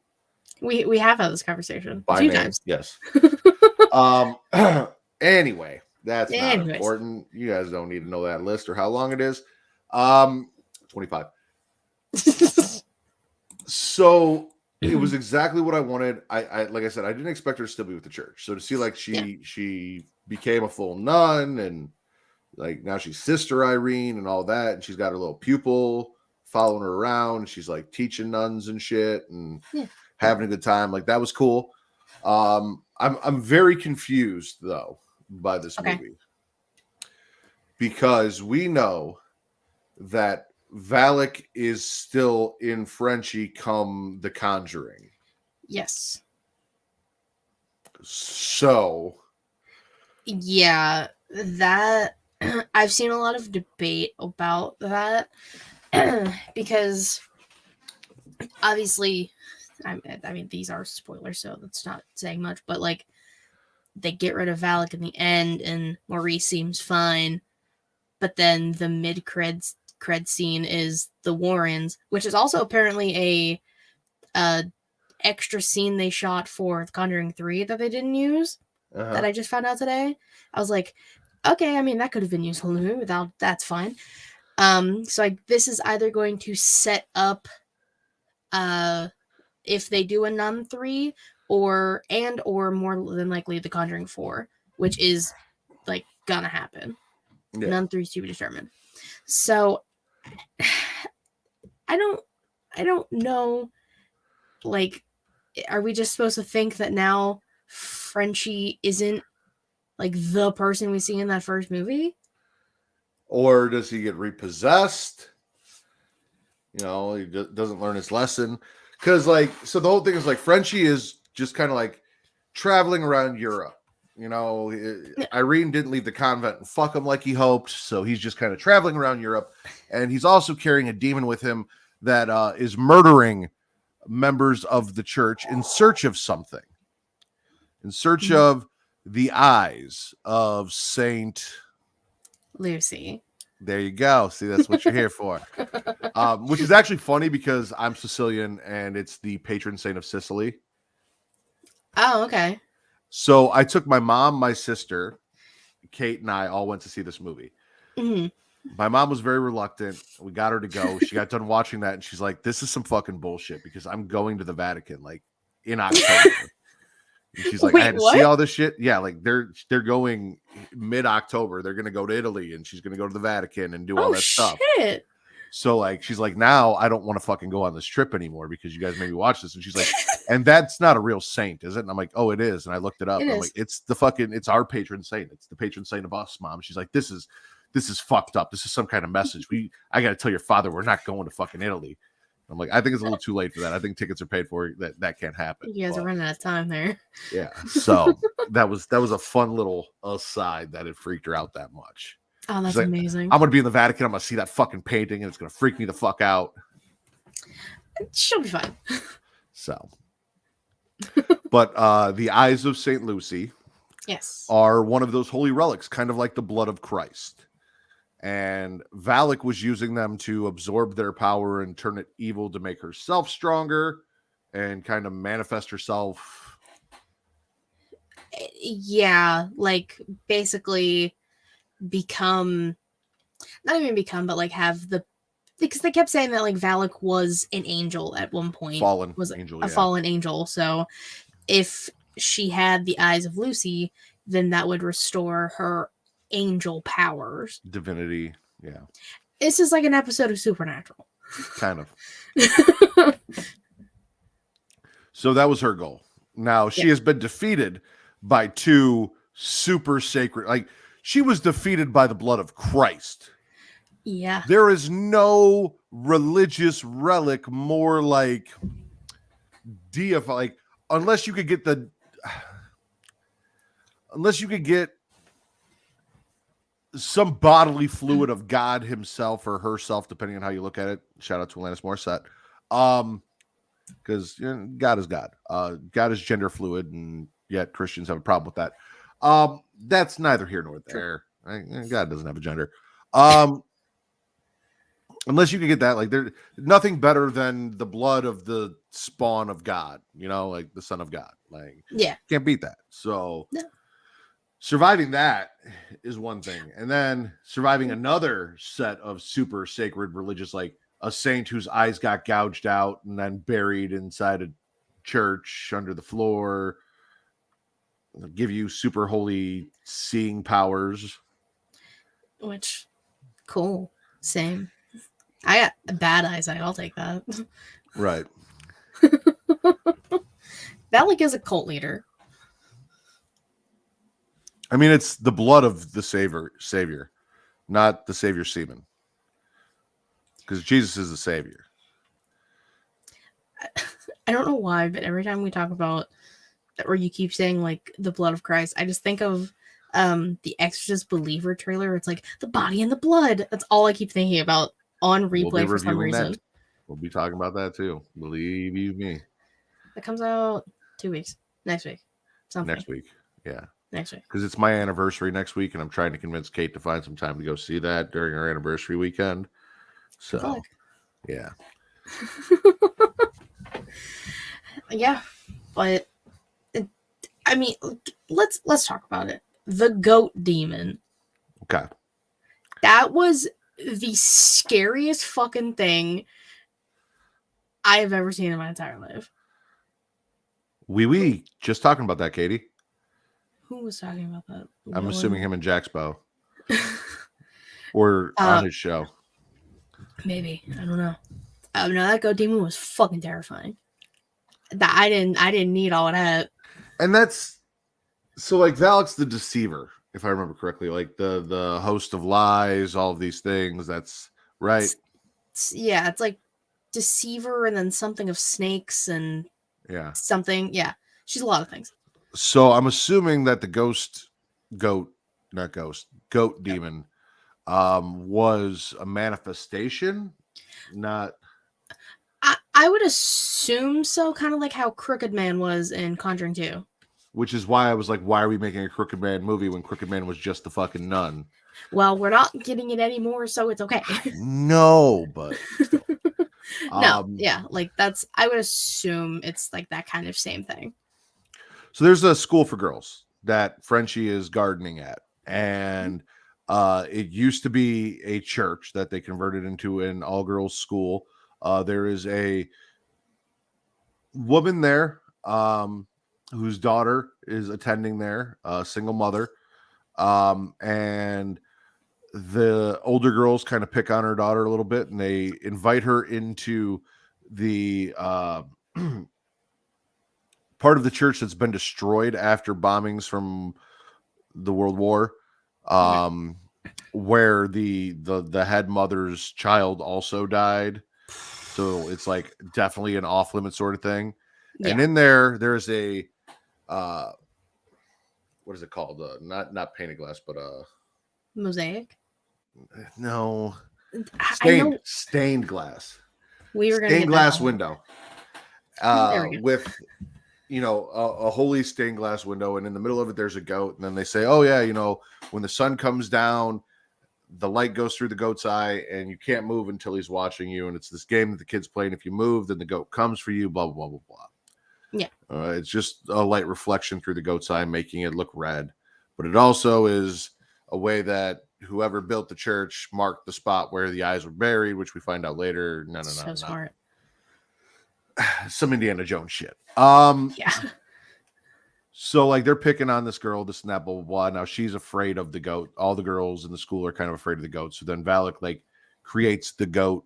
We have had this conversation By a few name, times. Yes. Anyway, that's not important. You guys don't need to know that list or how long it is. 25. So it was exactly what I wanted. I like I said, I didn't expect her to still be with the church. So to see like she became a full nun, and like now she's Sister Irene and all that, and she's got her little pupil following her around, and she's like teaching nuns and shit and having a good time. Like that was cool. I'm very confused though by this movie, because we know that Valak is still in Frenchie come The Conjuring. Yes. So yeah, that I've seen a lot of debate about that because obviously I mean these are spoilers, so that's not saying much, but like they get rid of Valak in the end and Maurice seems fine, but then the mid-cred scene is the Warrens, which is also apparently a extra scene they shot for The Conjuring 3 that they didn't use, that I just found out today. I was like, okay, I mean, that could have been useful to me without, that's fine. So this is either going to set up if they do a Nun 3 or more than likely The Conjuring 4, which is like gonna happen. Yeah. Nun 3 is to be determined. So I don't know, like, are we just supposed to think that now Frenchie isn't like the person we see in that first movie? Or does he get repossessed? He doesn't learn his lesson. Because, so the whole thing is, Frenchie is just kind of, traveling around Europe. Irene didn't leave the convent and fuck him like he hoped, so he's just kind of traveling around Europe. And he's also carrying a demon with him that is murdering members of the church in search of something. In search of the eyes of Saint Lucy. There you go. See, that's what you're here for. Which is actually funny because I'm Sicilian and it's the patron saint of Sicily. Oh, okay. So I took my mom, my sister, Kate, and I all went to see this movie. Mm-hmm. My mom was very reluctant. We got her to go. She got done watching that and she's like, this is some fucking bullshit because I'm going to the Vatican in October. And she's like, Wait, I had to see all this shit. Yeah, they're going mid-October. They're gonna go to Italy and she's gonna go to the Vatican and do all that stuff. Shit. So she's like, now I don't want to fucking go on this trip anymore because you guys made me watch this. And she's like, and that's not a real saint, is it? And I'm like, oh, it is. And I looked it up. And I'm like, it's our patron saint. It's the patron saint of us, Mom. She's like, this is fucked up. This is some kind of message. I got to tell your father we're not going to fucking Italy. I'm like, I think it's a little too late for that. I think tickets are paid for. That can't happen. You guys are running out of time there. Yeah. So that was a fun little aside that it freaked her out that much. Oh, that's amazing. I'm gonna be in the Vatican. I'm gonna see that fucking painting, and it's gonna freak me the fuck out. She'll be fine. So, but the eyes of Saint Lucy, yes, are one of those holy relics, kind of like the blood of Christ. And Valak was using them to absorb their power and turn it evil to make herself stronger and kind of manifest herself. Yeah, basically become, not even become, but have because they kept saying that Valak was an angel at one point. Fallen angel. So if she had the eyes of Lucy, then that would restore her angel powers. Divinity, yeah. This is like an episode of Supernatural. Kind of. So that was her goal. Now, she has been defeated by two super sacred... she was defeated by the blood of Christ. Yeah. There is no religious relic more deified... unless you could get some bodily fluid of God himself or herself, depending on how you look at it. Shout out to Alanis Morissette. Because God is God. God is gender fluid, and yet Christians have a problem with that. That's neither here nor there. God doesn't have a gender. Unless you can get that, there's nothing better than the blood of the spawn of God, the Son of God. Can't beat that. So no. Surviving that is one thing. And then surviving another set of super sacred religious, a saint whose eyes got gouged out and then buried inside a church under the floor. They'll give you super holy seeing powers. Which, cool. Same. I got bad eyesight. I'll take that. Right. Valak is a cult leader. I mean, it's the blood of the Savior, not the Savior's semen. Because Jesus is the Savior. I don't know why, but every time we talk about, or you keep saying the blood of Christ, I just think of the Exorcist Believer trailer. It's the body and the blood. That's all I keep thinking about on replay for some reason. That. We'll be talking about that too. Believe you me. It comes out 2 weeks. Next week. Something. Next week. Yeah. Next week. Because it's my anniversary next week, and I'm trying to convince Kate to find some time to go see that during our anniversary weekend. So, yeah. Yeah, but let's talk about it. The goat demon. Okay. That was the scariest fucking thing I have ever seen in my entire life. We just talking about that, Katie. Who was talking about that? I'm assuming him and Jaxpo. Or on his show. Maybe. I don't know. No, that goat demon was fucking terrifying. That I didn't need all of that. And that's so like Valak's the deceiver, if I remember correctly, like the host of lies, all of these things. That's right. Yeah, it's like deceiver and then something of snakes and Yeah. something. Yeah, she's a lot of things. So I'm assuming that the goat demon was a manifestation, not. I would assume so, kind of like how Crooked Man was in Conjuring 2. Which is why I was like, why are we making a Crooked Man movie when Crooked Man was just the fucking nun? Well, we're not getting it anymore, so it's okay. No, but still. No, yeah, like that's. I would assume it's like that kind of same thing. So there's a school for girls that Frenchie is gardening at, and it used to be a church that they converted into an all-girls school. There is a woman there whose daughter is attending there, a single mother, and the older girls kind of pick on her daughter a little bit, and they invite her into the part of the church that's been destroyed after bombings from the World War, where the head mother's child also died. So it's like definitely an off limit sort of thing. Yeah. And in there's a what is it called? Not painted glass, but mosaic. No, stained glass. We were stained glass window. With a holy stained glass window, and in the middle of it there's a goat, and then they say, oh yeah, when the sun comes down, the light goes through the goat's eye and you can't move until he's watching you, and it's this game that the kids play, and if you move then the goat comes for you, blah blah blah blah. Yeah. It's just a light reflection through the goat's eye, making it look red, but it also is a way that whoever built the church marked the spot where the eyes were buried, which we find out later. No, smart. Some Indiana Jones shit. Yeah. So like they're picking on this girl, this and that, blah blah blah. Now she's afraid of the goat. All the girls in the school are kind of afraid of the goat. So then Valak like creates the goat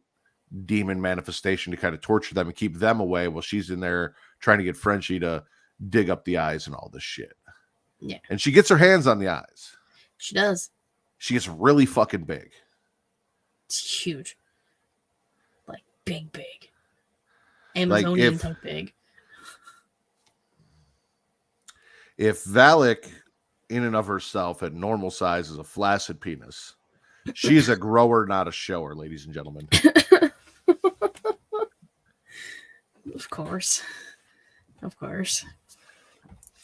demon manifestation to kind of torture them and keep them away while she's in there trying to get Frenchie to dig up the eyes and all this shit. Yeah. And she gets her hands on the eyes. She does. She gets really fucking big. It's huge. Like big. Amazonian type big. If Valak, in and of herself, at normal size, is a flaccid penis, she is a grower, not a shower, ladies and gentlemen. Of course.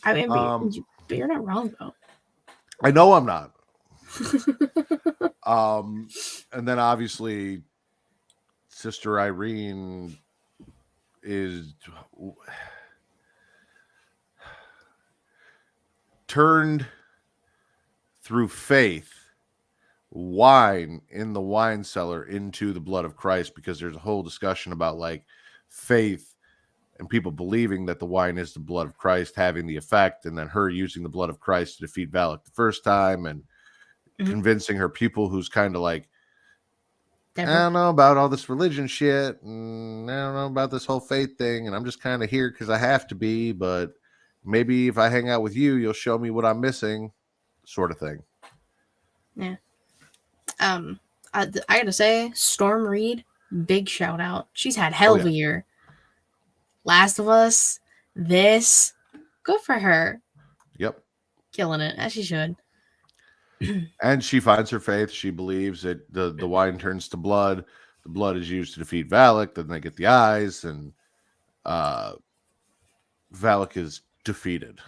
I mean, but you're not wrong, though. I know I'm not. And then obviously, Sister Irene is turned through faith wine in the wine cellar into the blood of Christ, because there's a whole discussion about like faith and people believing that the wine is the blood of Christ having the effect, and then her using the blood of Christ to defeat Valak the first time, and convincing her pupil, who's kind of like, I don't know about all this religion shit, and I don't know about this whole faith thing, and I'm just kind of here because I have to be, but maybe if I hang out with you, you'll show me what I'm missing, sort of thing. Yeah. I gotta say, Storm Reed, big shout out. She's had hell of a year. Last of Us, this, good for her. Yep. Killing it, as she should. And she finds her faith. She believes that the wine turns to blood. The blood is used to defeat Valak. Then they get the eyes, and Valak is defeated.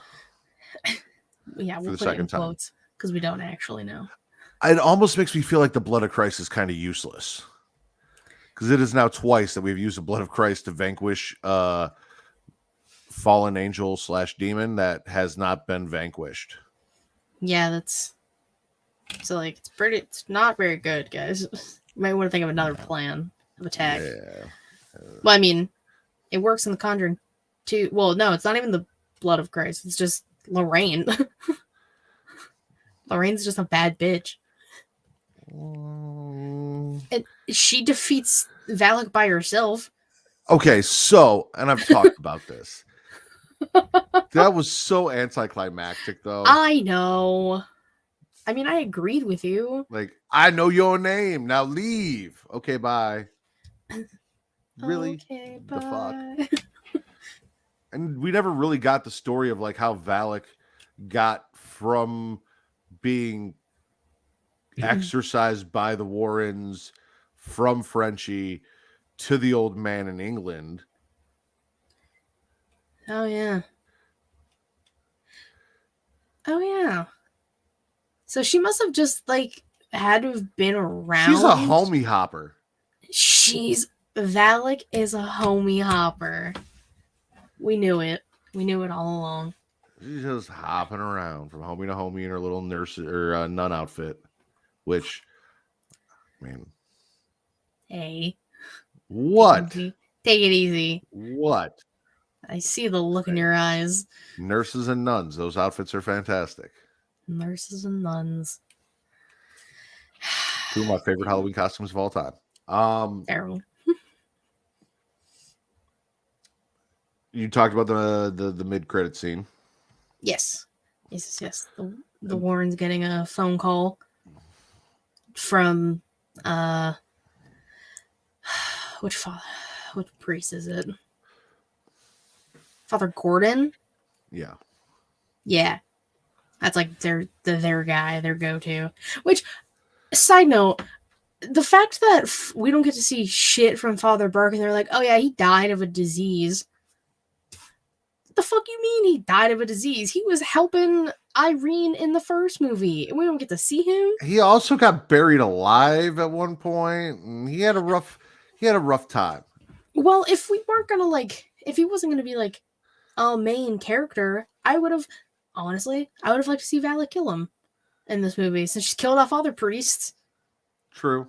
Yeah, we'll put it in quotes because we don't actually know. It almost makes me feel like the blood of Christ is kind of useless, because it is now twice that we've used the blood of Christ to vanquish fallen angel / demon that has not been vanquished. Yeah, that's so like it's not very good, guys. You might want to think of another plan of attack. Yeah. Well, I mean, it works in the Conjuring 2. Well, no, it's not even the blood of Christ. It's just Lorraine. Lorraine's just a bad bitch. And she defeats Valak by herself. Okay, so, and I've talked about this. That was so anticlimactic, though. I know. I mean, I agreed with you. Like, I know your name. Now leave. Okay, bye. Really? Okay, The fuck? bye. And we never really got the story of like how Valak got from being exercised by the Warrens from Frenchie to the old man in England. Oh yeah. Oh yeah. So she must have just like had to have been around. She's a homie hopper. Valak is a homie hopper. We knew it. We knew it all along. She's just hopping around from homie to homie in her little nurse or nun outfit. Which, I mean, Hey. what? Take it easy. What? I see the look in your eyes. Nurses and nuns. Those outfits are fantastic. Nurses and nuns. Two of my favorite Halloween costumes of all time. Terrible. You talked about the mid-credit scene. Yes. Yes. The Warren's getting a phone call from which priest is it? Father Gordon? Yeah. Yeah. That's like their guy, their go-to. Which, side note, the fact that we don't get to see shit from Father Burke and they're like, oh yeah, he died of a disease. The fuck you mean he died of a disease? He was helping Irene in the first movie, and we don't get to see him. He also got buried alive at one point, and he had a rough time. Well, if we weren't gonna if he wasn't gonna be like a main character, I would have liked to see Valak kill him in this movie since she's killed off other priests. True.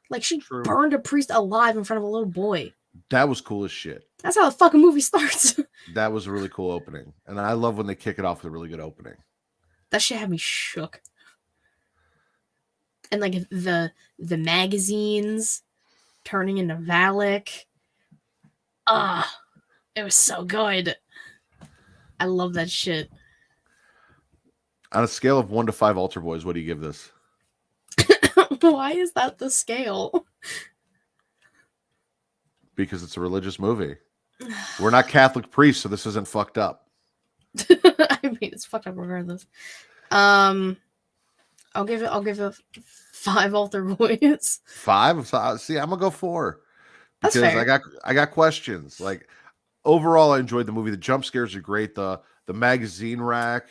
Like she burned a priest alive in front of a little boy. That was cool as shit. That's how the fucking movie starts. That was a really cool opening. And I love when they kick it off with a really good opening. That shit had me shook. And like the magazines turning into Valak. It was so good. I love that shit. On a scale of 1 to 5 altar boys, what do you give this? Why is that the scale? Because it's a religious movie. We're not Catholic priests, so this isn't fucked up. I mean, it's fucked up regardless. I'll give it 5 altar boys. 5? See, I'm gonna go 4 because That's fair. I got questions. Like overall, I enjoyed the movie. The jump scares are great. The magazine rack,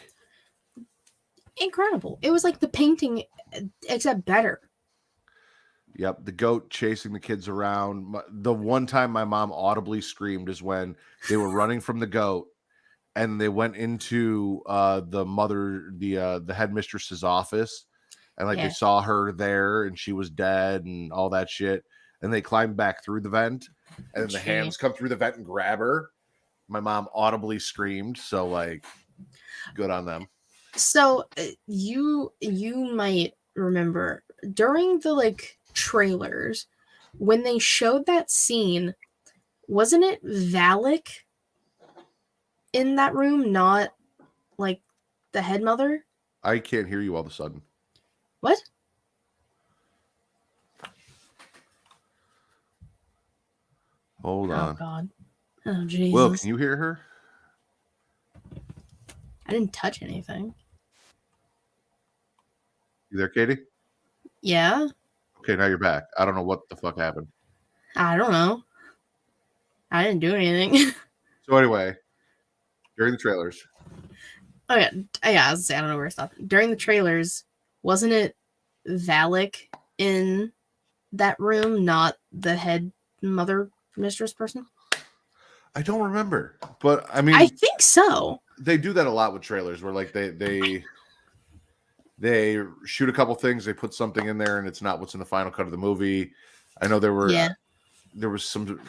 incredible. It was like the painting, except better. Yep, the goat chasing the kids around. The one time my mom audibly screamed is when they were running from the goat, and they went into the headmistress's office, and they saw her there, and she was dead, and all that shit. And they climbed back through the vent, and then the hands come through the vent and grab her. My mom audibly screamed, so like, good on them. So you might remember during the trailers when they showed that scene, wasn't it Valak in that room, not like the head mother? I can't hear you all of a sudden. What? Hold on. Oh God. Oh Jesus. Will, can you hear her? I didn't touch anything. You there, Katie? Yeah. Okay, now you're back. I don't know what the fuck happened. I don't know. I didn't do anything. So anyway, during the trailers. Oh yeah, I was gonna say, I don't know where to stop. During the trailers, wasn't it Valak in that room, not the head mother mistress person? I don't remember, but I mean, I think so. They do that a lot with trailers, where like they shoot a couple things, they put something in there, and it's not what's in the final cut of the movie. I know there was some,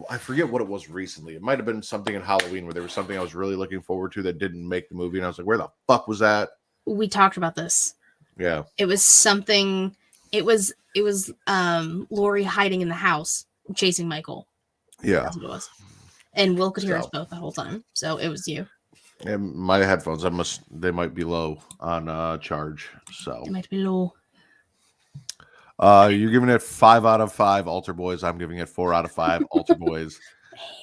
I forget what it was recently. It might have been something in Halloween where there was something I was really looking forward to that didn't make the movie, and I was like, where the fuck was that? We talked about this. Yeah. It was something. It was Lori hiding in the house chasing Michael. Yeah. That's what it was. And Will could hear us So. both the whole time. So it was you. And my headphones, they might be low on charge. So It might be low. you're giving it 5 out of 5 altar boys. I'm giving it 4 out of 5 altar boys.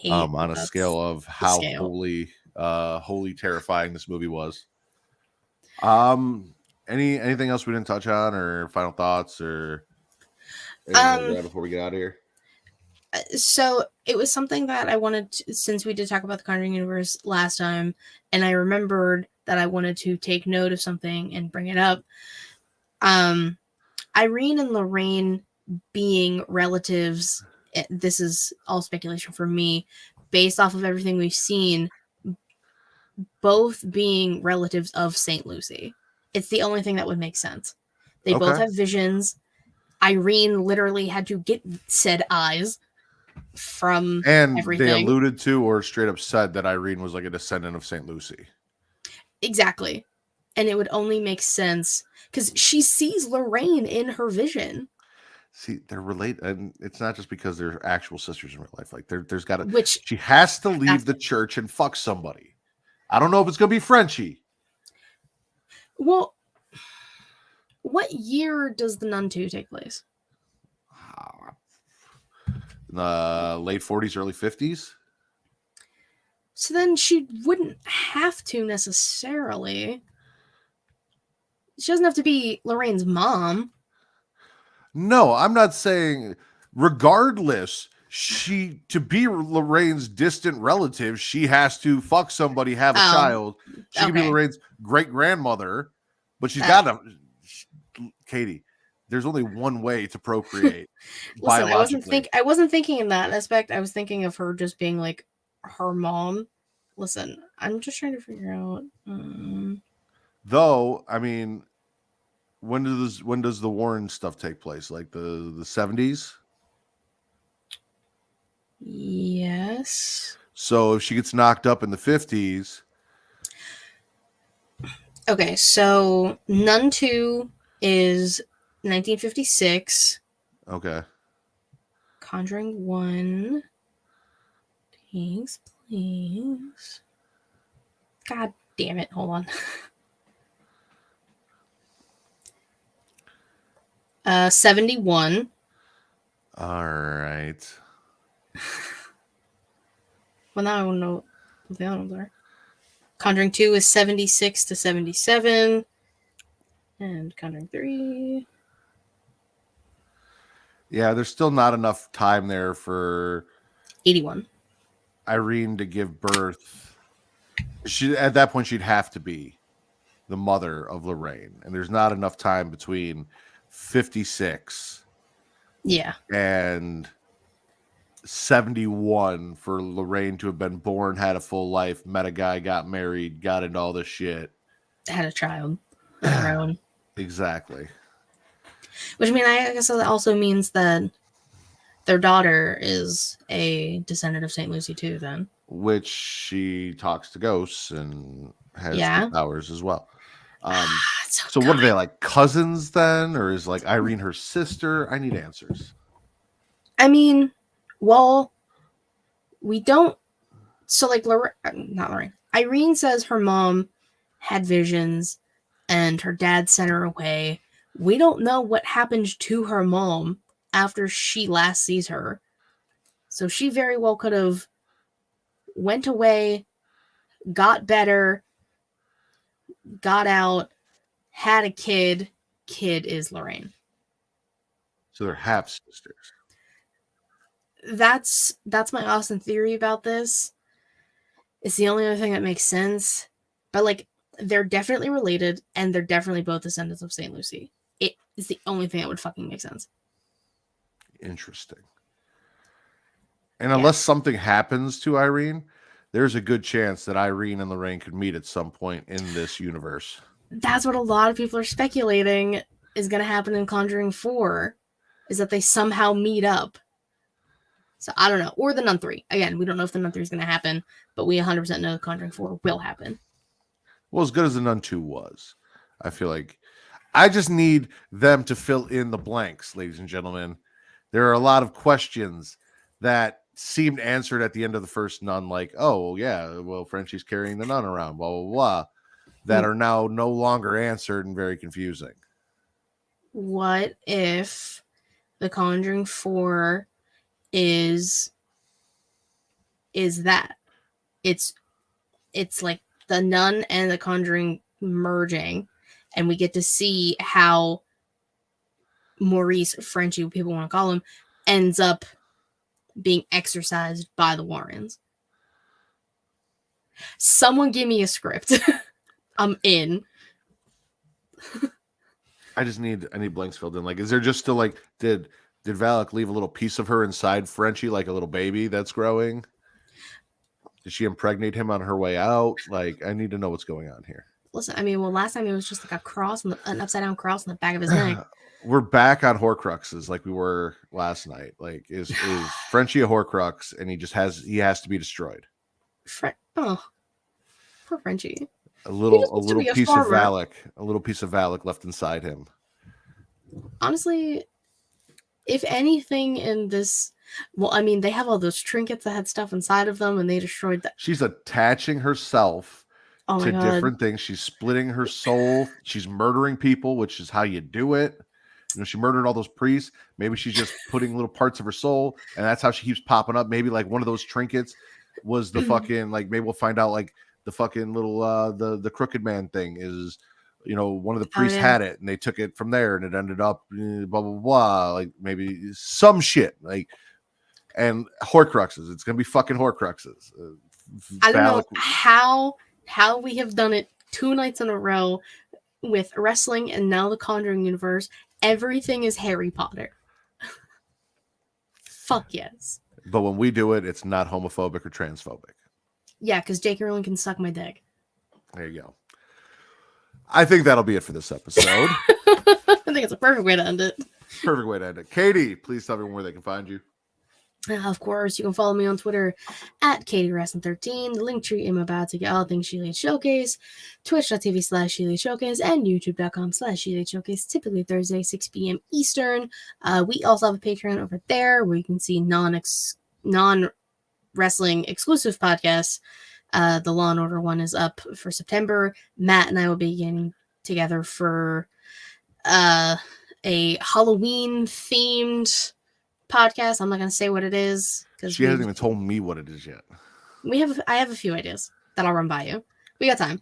On a scale of how holy terrifying this movie was. Anything else we didn't touch on, or final thoughts, or anything before we get out of here? So it was something that I wanted to, since we did talk about the Conjuring universe last time, and I remembered that I wanted to take note of something and bring it up. Irene and Lorraine being relatives, this is all speculation for me, based off of everything we've seen, both being relatives of St. Lucy. It's the only thing that would make sense. They both have visions. Irene literally had to get said eyes from everything. They alluded to or straight up said that Irene was like a descendant of St. Lucy. Exactly. And it would only make sense because she sees Lorraine in her vision. See, they're related, and it's not just because they're actual sisters in real life. Like there's got to. Which she has to leave the church and fuck somebody. I don't know if it's gonna be Frenchie. Well, what year does the Nun 2 take place? The late 40s, early 50s. So then she wouldn't have to necessarily. She doesn't have to be Lorraine's mom. No, I'm not saying. Regardless, to be Lorraine's distant relative, she has to fuck somebody, have a child. She can be Lorraine's great grandmother, but she's got to. Katie, there's only one way to procreate. Listen, I wasn't thinking in that aspect. I was thinking of her just being like her mom. Listen, I'm just trying to figure out. Though, I mean, when does the Warren stuff take place? Like the 70s? Yes. So if she gets knocked up in the 50s. Okay, so Nun 2 is 1956. Okay. Conjuring 1 takes place. God damn it. Hold on. 71. All right. Well, now I want to know what the other ones are. Conjuring 2 is 76 to 77. And Conjuring 3. Yeah, there's still not enough time there for 81. Irene to give birth. At that point, she'd have to be the mother of Lorraine. And there's not enough time between 56 and 71 for Lorraine to have been born, had a full life, met a guy, got married, got into all this shit. Had a child of her own. Exactly. Which, I mean, I guess that also means that their daughter is a descendant of St. Lucy too, then. Which she talks to ghosts and has powers as well. So what are they, like cousins then? Or is like Irene her sister? I need answers. I mean, well, we don't. So like, not Lorraine. Irene says her mom had visions and her dad sent her away. We don't know what happened to her mom after she last sees her. So she very well could have went away, got better, got out, had a kid. Kid is Lorraine. So they're half sisters. That's my awesome theory about this. It's the only other thing that makes sense. But like, they're definitely related, and they're definitely both descendants of St. Lucy. It is the only thing that would fucking make sense. Interesting. And unless something happens to Irene, there's a good chance that Irene and Lorraine could meet at some point in this universe. That's what a lot of people are speculating is going to happen in Conjuring 4, is that they somehow meet up. So I don't know. Or the Nun 3. Again, we don't know if the Nun 3 is going to happen, but we 100% know Conjuring 4 will happen. Well, as good as the Nun 2 was, I feel like I just need them to fill in the blanks, ladies and gentlemen. There are a lot of questions that seemed answered at the end of the first nun, like, oh yeah, well, Frenchie's carrying the nun around, blah blah blah, that are now no longer answered and very confusing. What if The Conjuring 4 is that? It's like the nun and The Conjuring merging, and we get to see how Maurice, Frenchie, what people want to call him, ends up being exorcised by the Warrens. Someone give me a script. I'm in. I need blanks filled in. Like, is there just still like, did Valak leave a little piece of her inside Frenchie, like a little baby that's growing? Did she impregnate him on her way out? Like, I need to know what's going on here. Listen, I mean, well, last time it was just like a cross, an upside down cross on the back of his neck. We're back on Horcruxes like we were last night. Like, is Frenchie a Horcrux, and he has to be destroyed? Oh, poor Frenchie. A little piece of Valak left inside him. Honestly, if anything in this, well, I mean, they have all those trinkets that had stuff inside of them, and they destroyed that. She's attaching herself to different things. She's splitting her soul. She's murdering people, which is how you do it. You know, she murdered all those priests. Maybe she's just putting little parts of her soul, and that's how she keeps popping up. Maybe like one of those trinkets was the fucking, like, maybe we'll find out like the fucking little the crooked man thing is, you know, one of the priests had it and they took it from there and it ended up blah blah blah, like maybe some shit, like, and Horcruxes. It's gonna be fucking Horcruxes. I don't know how we have done it 2 nights in a row with wrestling and now the Conjuring universe. Everything is Harry Potter. Fuck yes. But when we do it, it's not homophobic or transphobic. Yeah, because J.K. Rowling can suck my dick. There you go. I think that'll be it for this episode. I think it's a perfect way to end it. Perfect way to end it. Katie, please tell everyone where they can find you. Of course, you can follow me on Twitter at KatieWrestling13, the link tree in my bio to get all things She Late Showcase, twitch.tv/She Late Showcase, and youtube.com/She Late Showcase, typically Thursday, 6 p.m. Eastern. We also have a Patreon over there where you can see non-wrestling exclusive podcasts. The Law & Order one is up for September. Matt and I will be getting together for a Halloween-themed podcast. I'm not going to say what it is because she hasn't even told me what it is yet. I have a few ideas that I'll run by you. We got time.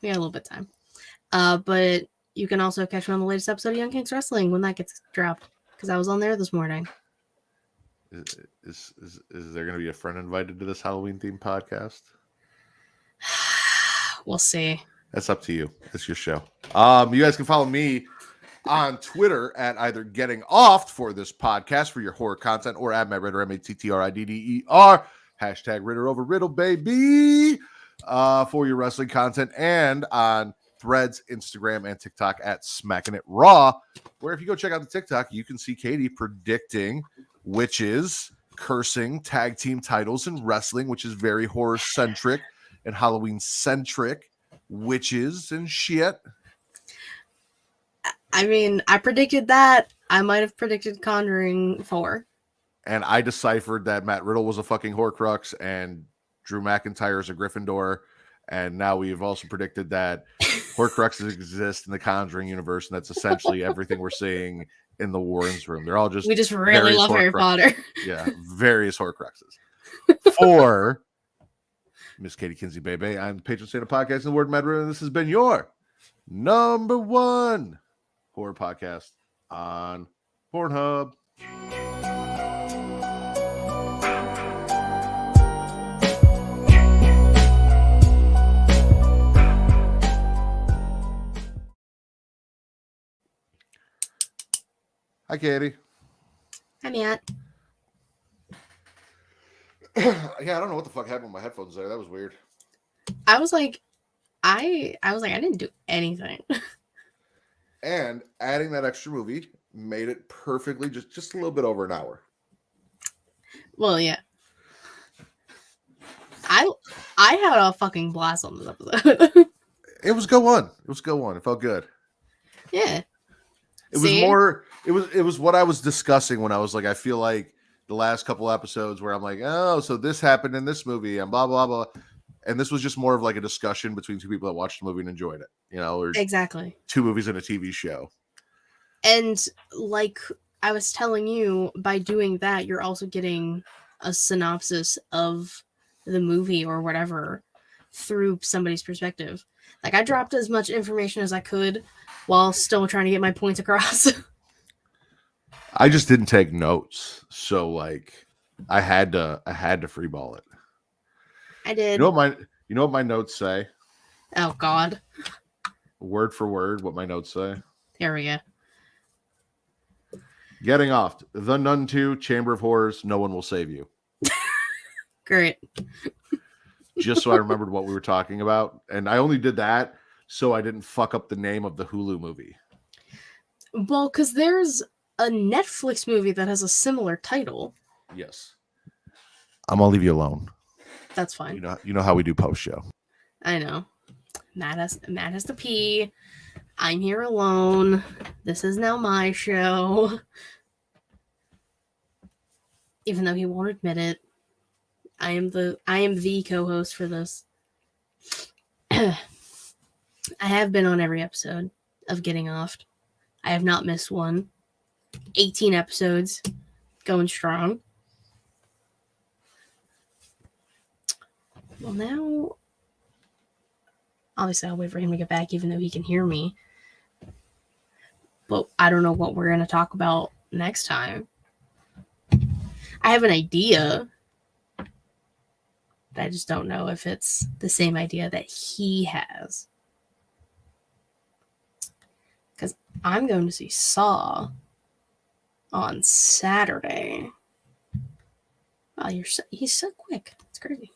We got a little bit of time. But you can also catch me on the latest episode of Young Kings Wrestling when that gets dropped, because I was on there this morning. Is there going to be a friend invited to this Halloween themed podcast? We'll see. That's up to you. It's your show. You guys can follow me on Twitter at either Getting Off for this podcast for your horror content, or at Matt Ritter, MATTRIDDER, hashtag Ritter over Riddle, baby, for your wrestling content, and on Threads, Instagram, and TikTok at Smacking It Raw, where if you go check out the TikTok, you can see Katie predicting witches cursing tag team titles in wrestling, which is very horror centric and Halloween centric, witches and shit. I mean, I predicted that. I might have predicted Conjuring 4. And I deciphered that Matt Riddle was a fucking Horcrux and Drew McIntyre is a Gryffindor. And now we've also predicted that Horcruxes exist in the Conjuring universe. And that's essentially everything we're seeing in the Warrens room. They're all just... We just really love Harry Potter. Yeah, various Horcruxes. For Miss Katie Kinsey Bebe, I'm the patron saint of podcast and the word Matt Riddle, and this has been your number 1 horror podcast on Pornhub. Hi, Katie. Hi, Matt. Yeah, I don't know what the fuck happened with my headphones there. That was weird. I was like, I didn't do anything. And adding that extra movie made it perfectly just a little bit over an hour. Well, yeah. I had a fucking blast on this episode. It was go on. It felt good. Yeah. It was what I was discussing when I was like, I feel like the last couple episodes where I'm like, oh, so this happened in this movie and blah blah blah. And this was just more of like a discussion between two people that watched the movie and enjoyed it, or Exactly. two movies and a TV show. And like I was telling you, by doing that, you're also getting a synopsis of the movie or whatever through somebody's perspective. Like I dropped as much information as I could while still trying to get my points across. I just didn't take notes, so like I had to freeball it. I did. You know what my notes say? Oh God. Word for word, what my notes say. There we go. Getting off. The Nun 2, Chamber of Horrors, No One Will Save You. Great. Just so I remembered what we were talking about. And I only did that so I didn't fuck up the name of the Hulu movie. Well, because there's a Netflix movie that has a similar title. Yes. I'm gonna leave you alone. That's fine. You know how we do post show. I know. Matt has to pee. I'm here alone. This is now my show. Even though he won't admit it, I am the co-host for this. I have been on every episode of Getting Off. I have not missed one. 18 episodes, going strong. Well, now, obviously, I'll wait for him to get back, even though he can hear me. But I don't know what we're going to talk about next time. I have an idea, but I just don't know if it's the same idea that he has. Because I'm going to see Saw on Saturday. Wow, he's so quick. It's crazy.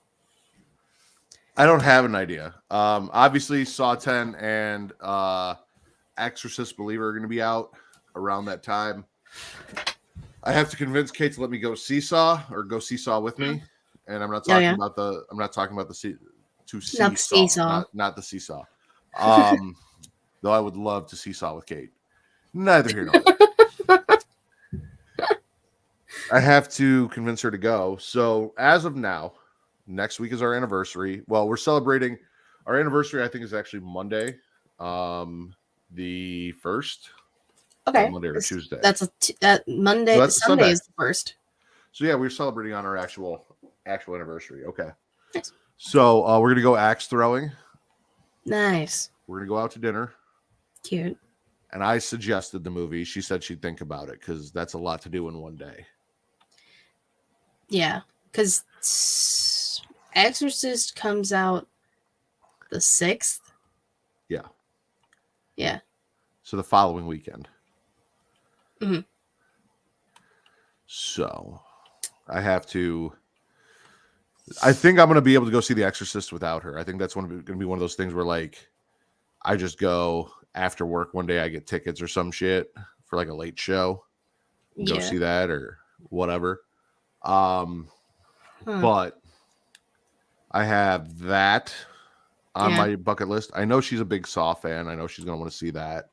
I don't have an idea. Obviously, Saw 10 and Exorcist Believer are going to be out around that time. I have to convince Kate to let me go Seesaw or go Seesaw with me, and I'm not talking about the. I'm not talking about the Seesaw, not the Seesaw. Though I would love to Seesaw with Kate. Neither here nor there. I have to convince her to go. So as of now, next week is our anniversary. Well, we're celebrating our anniversary. I think is actually Monday, the 1st. Okay, Monday or Tuesday. That's that Monday. So Sunday is the 1st. So yeah, we're celebrating on our actual anniversary. Okay. Nice. So we're gonna go axe throwing. Nice. We're gonna go out to dinner. Cute. And I suggested the movie. She said she'd think about it because that's a lot to do in one day. Yeah, because Exorcist comes out the 6th. Yeah. Yeah. So the following weekend. Mm-hmm. So I think I'm going to be able to go see The Exorcist without her. I think that's going to be one of those things where like I just go after work one day, I get tickets or some shit for like a late show. Go see that or whatever. But I have that on my bucket list. I know she's a big Saw fan. I know she's going to want to see that.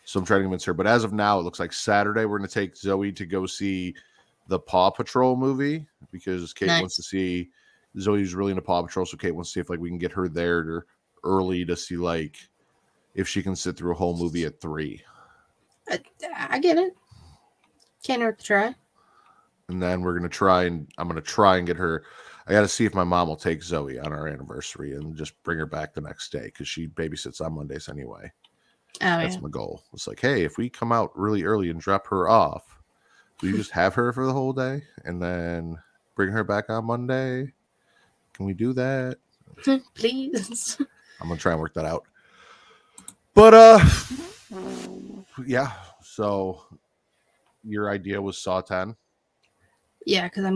So I'm trying to convince her. But as of now, it looks like Saturday we're going to take Zoe to go see the Paw Patrol movie because Kate wants to see. Zoe's really into Paw Patrol, so Kate wants to see if like we can get her there early to see like if she can sit through a whole movie at 3. I get it. Can't hurt to try. And then I'm going to try and get her. I got to see if my mom will take Zoe on our anniversary and just bring her back the next day because she babysits on Mondays anyway. That's my goal. It's like, hey, if we come out really early and drop her off, will you just have her for the whole day and then bring her back on Monday? Can we do that? Please. I'm going to try and work that out. But, yeah. So your idea was Saw 10? Yeah, because I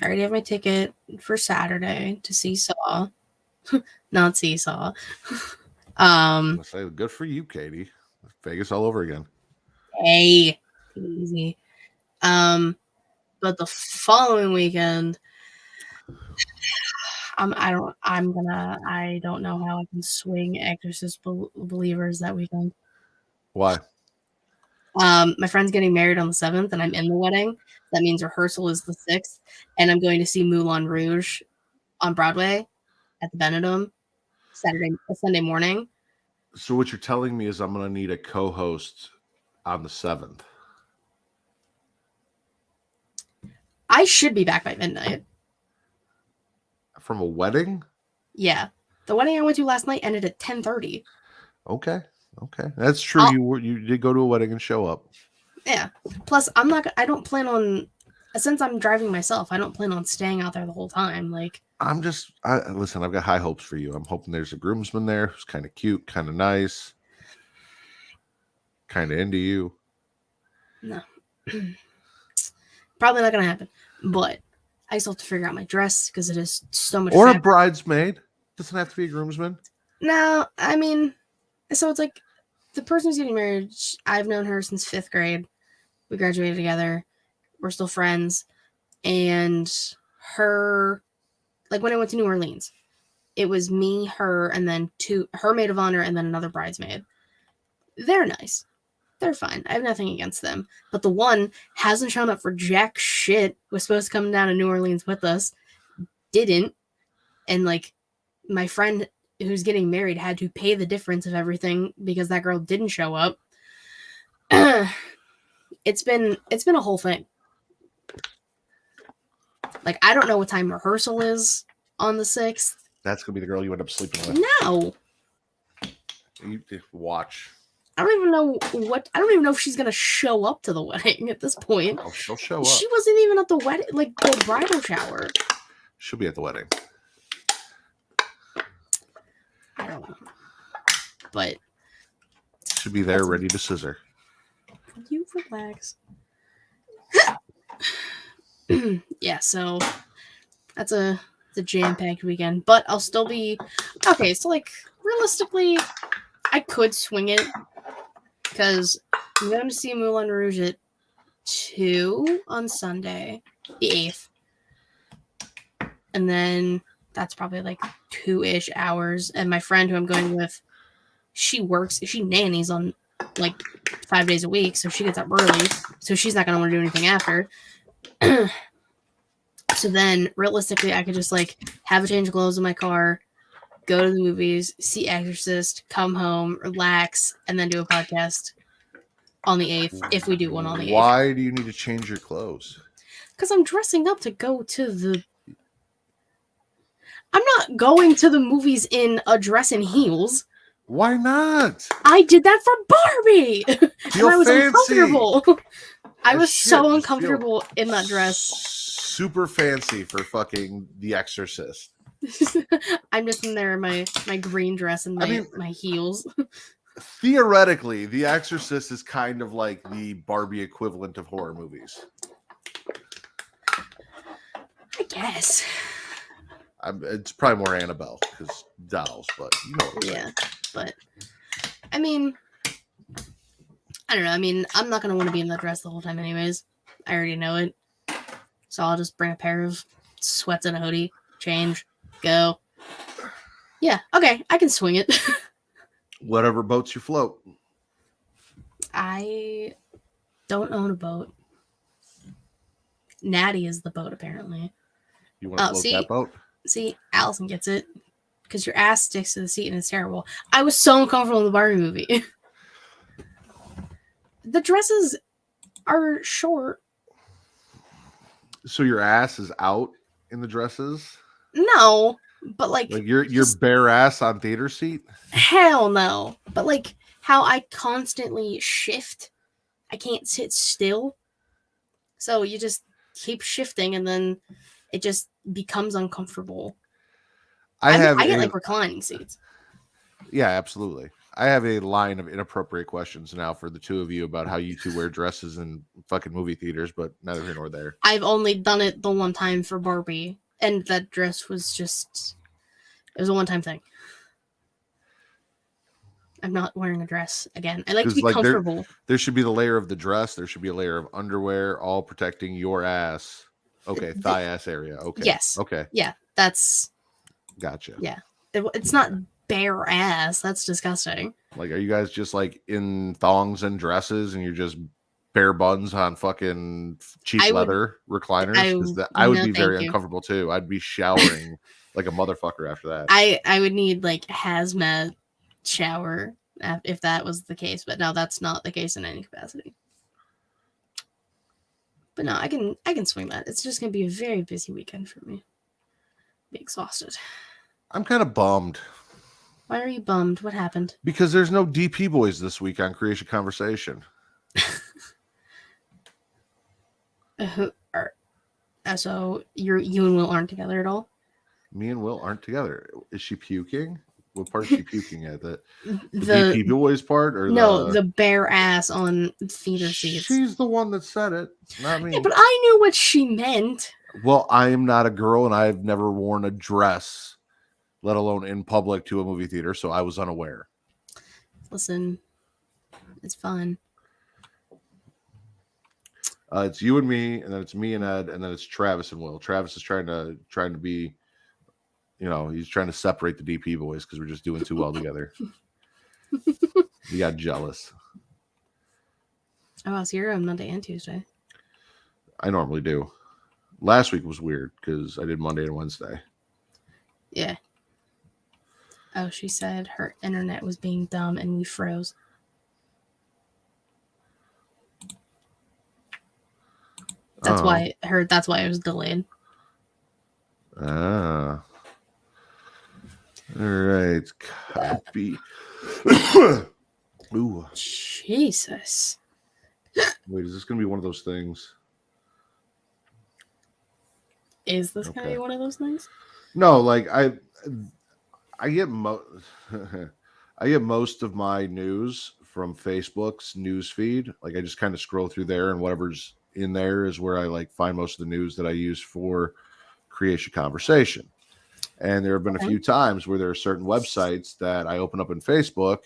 already have my ticket for Saturday to see Saw. Not Seesaw. I'm gonna say, good for you, Katie. Vegas all over again. Hey, easy. But the following weekend, I don't know how I can swing Exorcist Believers that weekend. Why? My friend's getting married on the 7th, and I'm in the wedding. That means rehearsal is the 6th, and I'm going to see Moulin Rouge on Broadway at the Benedum Sunday morning. So what you're telling me is I'm going to need a co-host on the 7th. I should be back by midnight. From a wedding? Yeah. The wedding I went to last night ended at 10:30. Okay. That's true. You did go to a wedding and show up. Yeah. Plus, I don't plan on, since I'm driving myself, I don't plan on staying out there the whole time. Like, listen, I've got high hopes for you. I'm hoping there's a groomsman there who's kind of cute, kind of nice, kind of into you. No. Probably not going to happen. But I still have to figure out my dress because it is so much Or fabric. a bridesmaid. Doesn't have to be a groomsman. No, I mean, so it's like the person who's getting married, I've known her since 5th grade. We graduated together. We're still friends. And her, like when I went to New Orleans, it was me, her, and then her maid of honor, and then another bridesmaid. They're nice. They're fine. I have nothing against them. But the one hasn't shown up for jack shit, was supposed to come down to New Orleans with us, didn't. And like my friend who's getting married had to pay the difference of everything because that girl didn't show up. It's been a whole thing. Like, I don't know what time rehearsal is on the 6th. That's gonna be the girl you end up sleeping with. No. You watch. I don't even know if she's gonna show up to the wedding at this point. Oh, she'll show up. She wasn't even at the wedding, like the bridal shower. She'll be at the wedding. I don't know. But she'll be there ready to scissor. Can you relax? Yeah, so that's a jam-packed weekend. But I'll still be okay, so like realistically, I could swing it because I'm going to see Moulin Rouge at 2 on Sunday, the 8th. And then that's probably like 2-ish hours. And my friend who I'm going with, she nannies on like 5 days a week. So she gets up early. So she's not going to want to do anything after. So then realistically, I could just like have a change of clothes in my car, go to the movies, see Exorcist, come home, relax, and then do a podcast on the 8th if we do one on the 8th. Why do you need to change your clothes? Because I'm dressing up to go to the... I'm not going to the movies in a dress and heels. Why not? I did that for Barbie! And I was fancy. uncomfortable. I was so uncomfortable in that dress. Super fancy for fucking The Exorcist. I'm just in there in my green dress and my heels. Theoretically, The Exorcist is kind of like the Barbie equivalent of horror movies. I guess. It's probably more Annabelle because dolls, but you know what I'm saying. But I mean, I don't know. I mean, I'm not gonna want to be in that dress the whole time, anyways. I already know it, so I'll just bring a pair of sweats and a hoodie, change, go. Yeah, okay, I can swing it. Whatever boats you float. I don't own a boat. Natty is the boat, apparently. You want to float that boat? See, Allison gets it because your ass sticks to the seat and it's terrible. I was so uncomfortable in the Barbie movie. The dresses are short. So your ass is out in the dresses? No, but like your bare ass on theater seat? Hell no. But like how I constantly shift. I can't sit still. So you just keep shifting and then it just becomes uncomfortable. I get like reclining seats. Yeah, absolutely. I have a line of inappropriate questions now for the two of you about how you two wear dresses in fucking movie theaters, but neither here nor there. I've only done it the one time for Barbie, and that dress was just... It was a one-time thing. I'm not wearing a dress again. I like to be comfortable. There should be the layer of the dress. There should be a layer of underwear, all protecting your ass. Okay, thigh ass area. Okay. Yes. Okay. Yeah, that's... Gotcha. Yeah. It's not bare ass. That's disgusting. Like, are you guys just like in thongs and dresses and you're just bare buns on fucking cheap leather recliners? Because I would be very uncomfortable too. I'd be showering like a motherfucker after that. I would need like hazmat shower if that was the case, but no, that's not the case in any capacity. But no, I can swing that. It's just gonna be a very busy weekend for me. Be exhausted. I'm kind of bummed. Why are you bummed? What happened? Because there's no DP boys this week on Creation Conversation. So you and Will aren't together at all? Me and Will aren't together. Is she puking? What part is she puking at? The DP boys part, or the bare ass on theater seats? She's the one that said it, not me. Yeah, but I knew what she meant. Well, I am not a girl, and I've never worn a dress, let alone in public, to a movie theater, so I was unaware. Listen, it's fun. It's you and me, and then it's me and Ed, and then it's Travis and Will. Travis is trying to be, he's trying to separate the DP boys because we're just doing too well together. He got jealous. Oh, so you're on Monday and Tuesday. I normally do. Last week was weird because I did Monday and Wednesday. Yeah. Oh, she said her internet was being dumb and we froze. That's why it was delayed. Ah. All right. Copy. Ooh. Jesus. Wait, is this going to be one of those things? Is this going to be one of those things? No, like I get I get most of my news from Facebook's news feed. Like I just kind of scroll through there, and whatever's in there is where I like find most of the news that I use for Creation Conversation. And there have been a few times where there are certain websites that I open up in Facebook.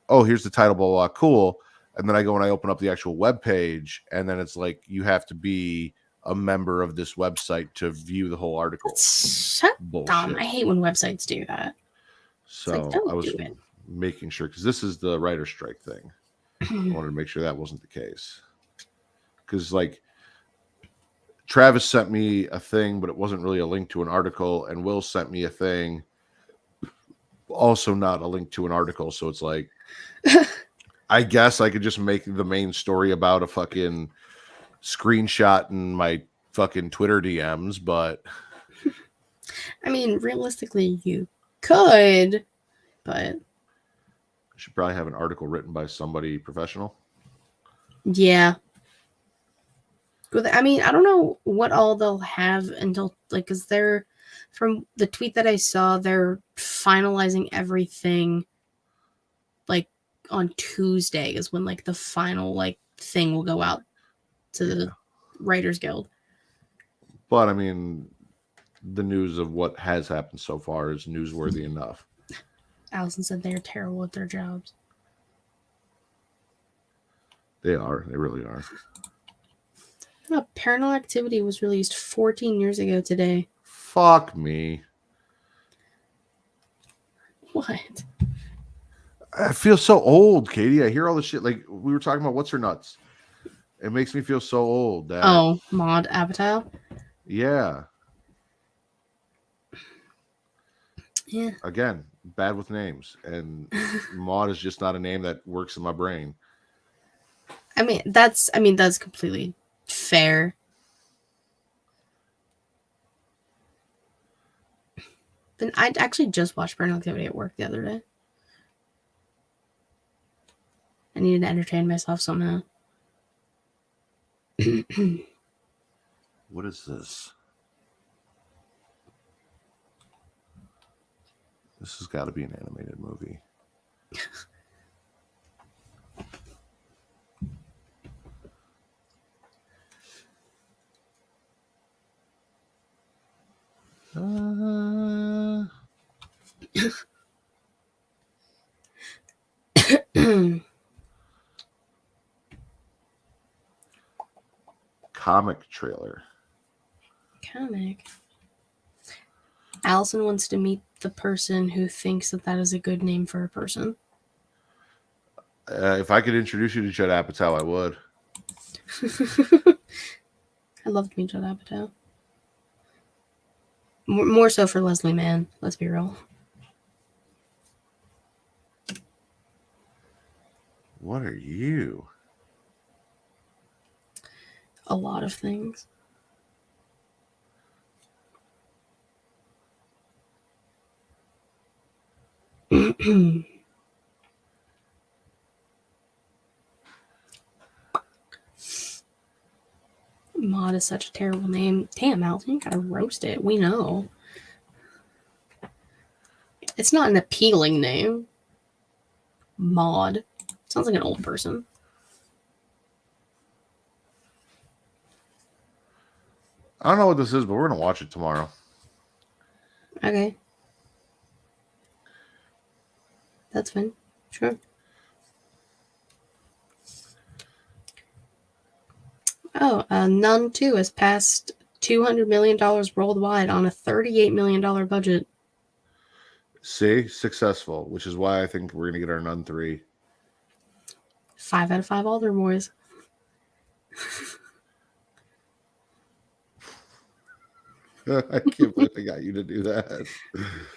Here's the title, blah, blah, cool. And then I go and I open up the actual web page, and then it's like you have to be a member of this website to view the whole article. Dumb. I hate when websites do that. So I was making sure, because this is the writer's strike thing. I wanted to make sure that wasn't the case. Because like Travis sent me a thing, but it wasn't really a link to an article, and Will sent me a thing, also not a link to an article. So it's like, I guess I could just make the main story about a fucking screenshot in my fucking Twitter DMs, but I mean, realistically, you could, but I should probably have an article written by somebody professional. Yeah. I mean, I don't know what all they'll have until, like, because they're, from the tweet that I saw, they're finalizing everything, like, on Tuesday is when, like, the final, like, thing will go out to the Writers Guild. But, I mean, the news of what has happened so far is newsworthy enough. Allison said they're terrible at their jobs. They are. They really are. Paranormal Activity was released 14 years ago today. Fuck me. What? I feel so old, Katie. I hear all this shit. Like, we were talking about What's Her Nuts. It makes me feel so old. Maud Apatow? Yeah. Yeah. Again, bad with names. And Maud is just not a name that works in my brain. I mean, that's completely fair. But I actually just watched Paranormal Activity at work the other day. I needed to entertain myself somehow. What is this? This has got to be an animated movie. Comic trailer. Comic. Allison wants to meet the person who thinks that is a good name for a person. If I could introduce you to Judd Apatow, I would. I'd love to meet Judd Apatow. More so for Leslie Mann, let's be real. What are you? A lot of things. Maud is such a terrible name. Damn, Alton, you gotta roast it. We know. It's not an appealing name. Maud. Sounds like an old person. I don't know what this is, but we're going to watch it tomorrow. Okay. That's fine. Sure. Oh, Nun 2 has passed $200 million worldwide on a $38 million budget. See? Successful, which is why I think we're going to get our Nun 3. 5 out of 5 Alder Boys. I can't believe I got you to do that.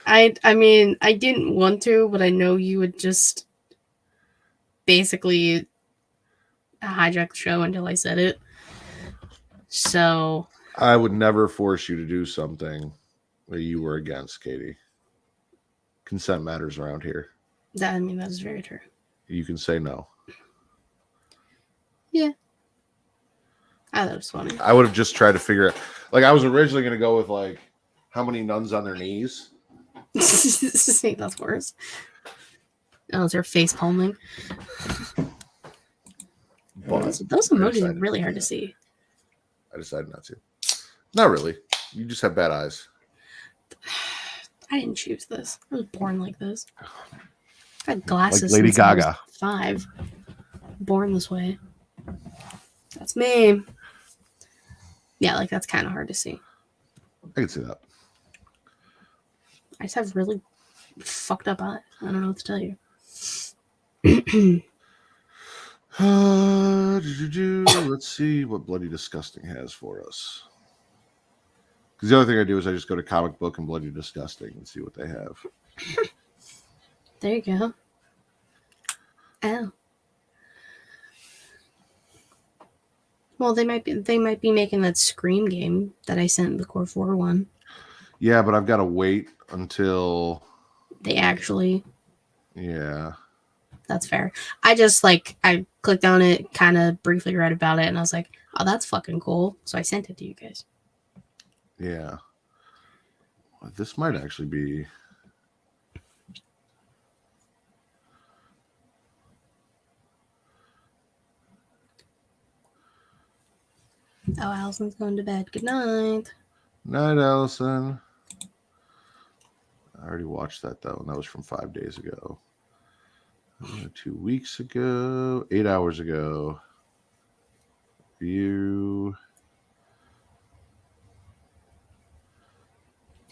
I mean, I didn't want to, but I know you would just basically hijack the show until I said it. So I would never force you to do something that you were against, Katie. Consent matters around here. that is very true. You can say no. Yeah. I thought it was funny. I would have just tried to figure out. Like, I was originally going to go with, like, how many nuns on their knees? That's worse. Oh, is their face palming? But Those emojis are really hard to see. I decided not to. Not really. You just have bad eyes. I didn't choose this. I was born like this. I've had glasses Like Lady since I was Gaga. 5. Born this way. That's me. Yeah, like that's kind of hard to see. I can see that. I just have really fucked up eyes. I don't know what to tell you. Let's see what Bloody Disgusting has for us. Because the other thing I do is I just go to Comic Book and Bloody Disgusting and see what they have. There you go. Oh. Well, they might be making that Scream game that I sent the Core 4 one. Yeah, but I've got to wait until They actually. Yeah. That's fair. I clicked on it, kind of briefly read about it, and I was like, oh, that's fucking cool. So I sent it to you guys. Yeah. This might actually be. Oh, Allison's going to bed. Good night. Night, Allison. I already watched that, though, and that was from 5 days ago. 2 weeks ago. 8 hours ago. View.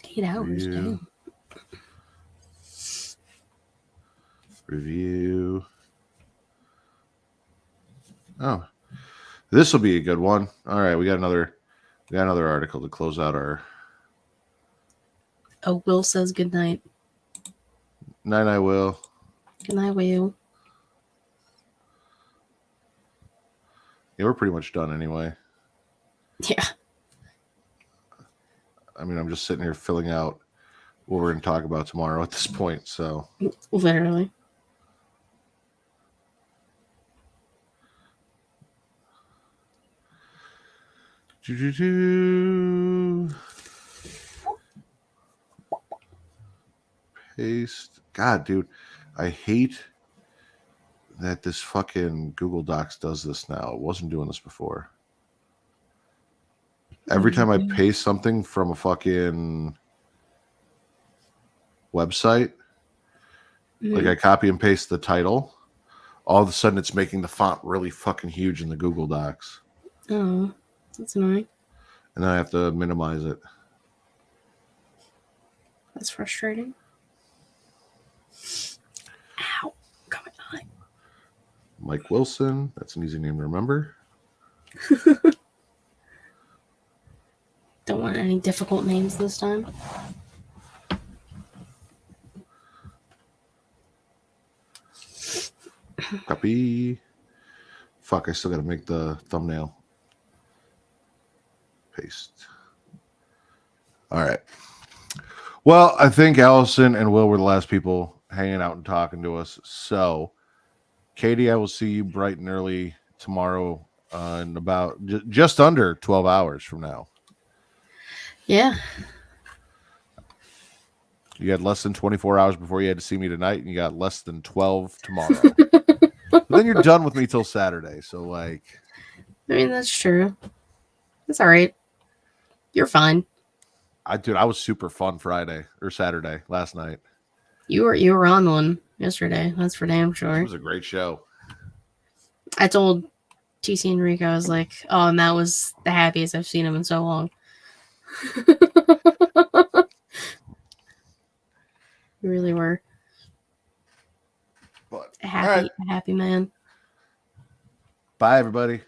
8 hours, Review. damn. Review. Oh, this will be a good one. All right, we got another article to close out our. Oh, Will says good night. Night, I will. Good night, Will. Yeah, we're pretty much done anyway. Yeah. I mean, I'm just sitting here filling out what we're going to talk about tomorrow at this point. So Literally. Paste. God, dude, I hate that this fucking Google Docs does this now. It wasn't doing this before. Every time I paste something from a fucking website, like I copy and paste the title, all of a sudden it's making the font really fucking huge in the Google Docs. Oh, that's annoying. And then I have to minimize it. That's frustrating. Ow. Got my eye. Mike Wilson. That's an easy name to remember. Don't want any difficult names this time. Copy. Fuck, I still gotta make the thumbnail. Paste. All right. Well, I think Allison and Will were the last people hanging out and talking to us. So, Katie, I will see you bright and early tomorrow in about just under 12 hours from now. Yeah. You had less than 24 hours before you had to see me tonight, and you got less than 12 tomorrow. But then you're done with me till Saturday. So, like, I mean, that's true. That's all right. You're fine. I was super fun Friday or Saturday last night. You were on one yesterday. That's for damn sure. It was a great show. I told TC and Rico, I was like, oh, and that was the happiest I've seen him in so long. You really were. But A happy man. bye, everybody.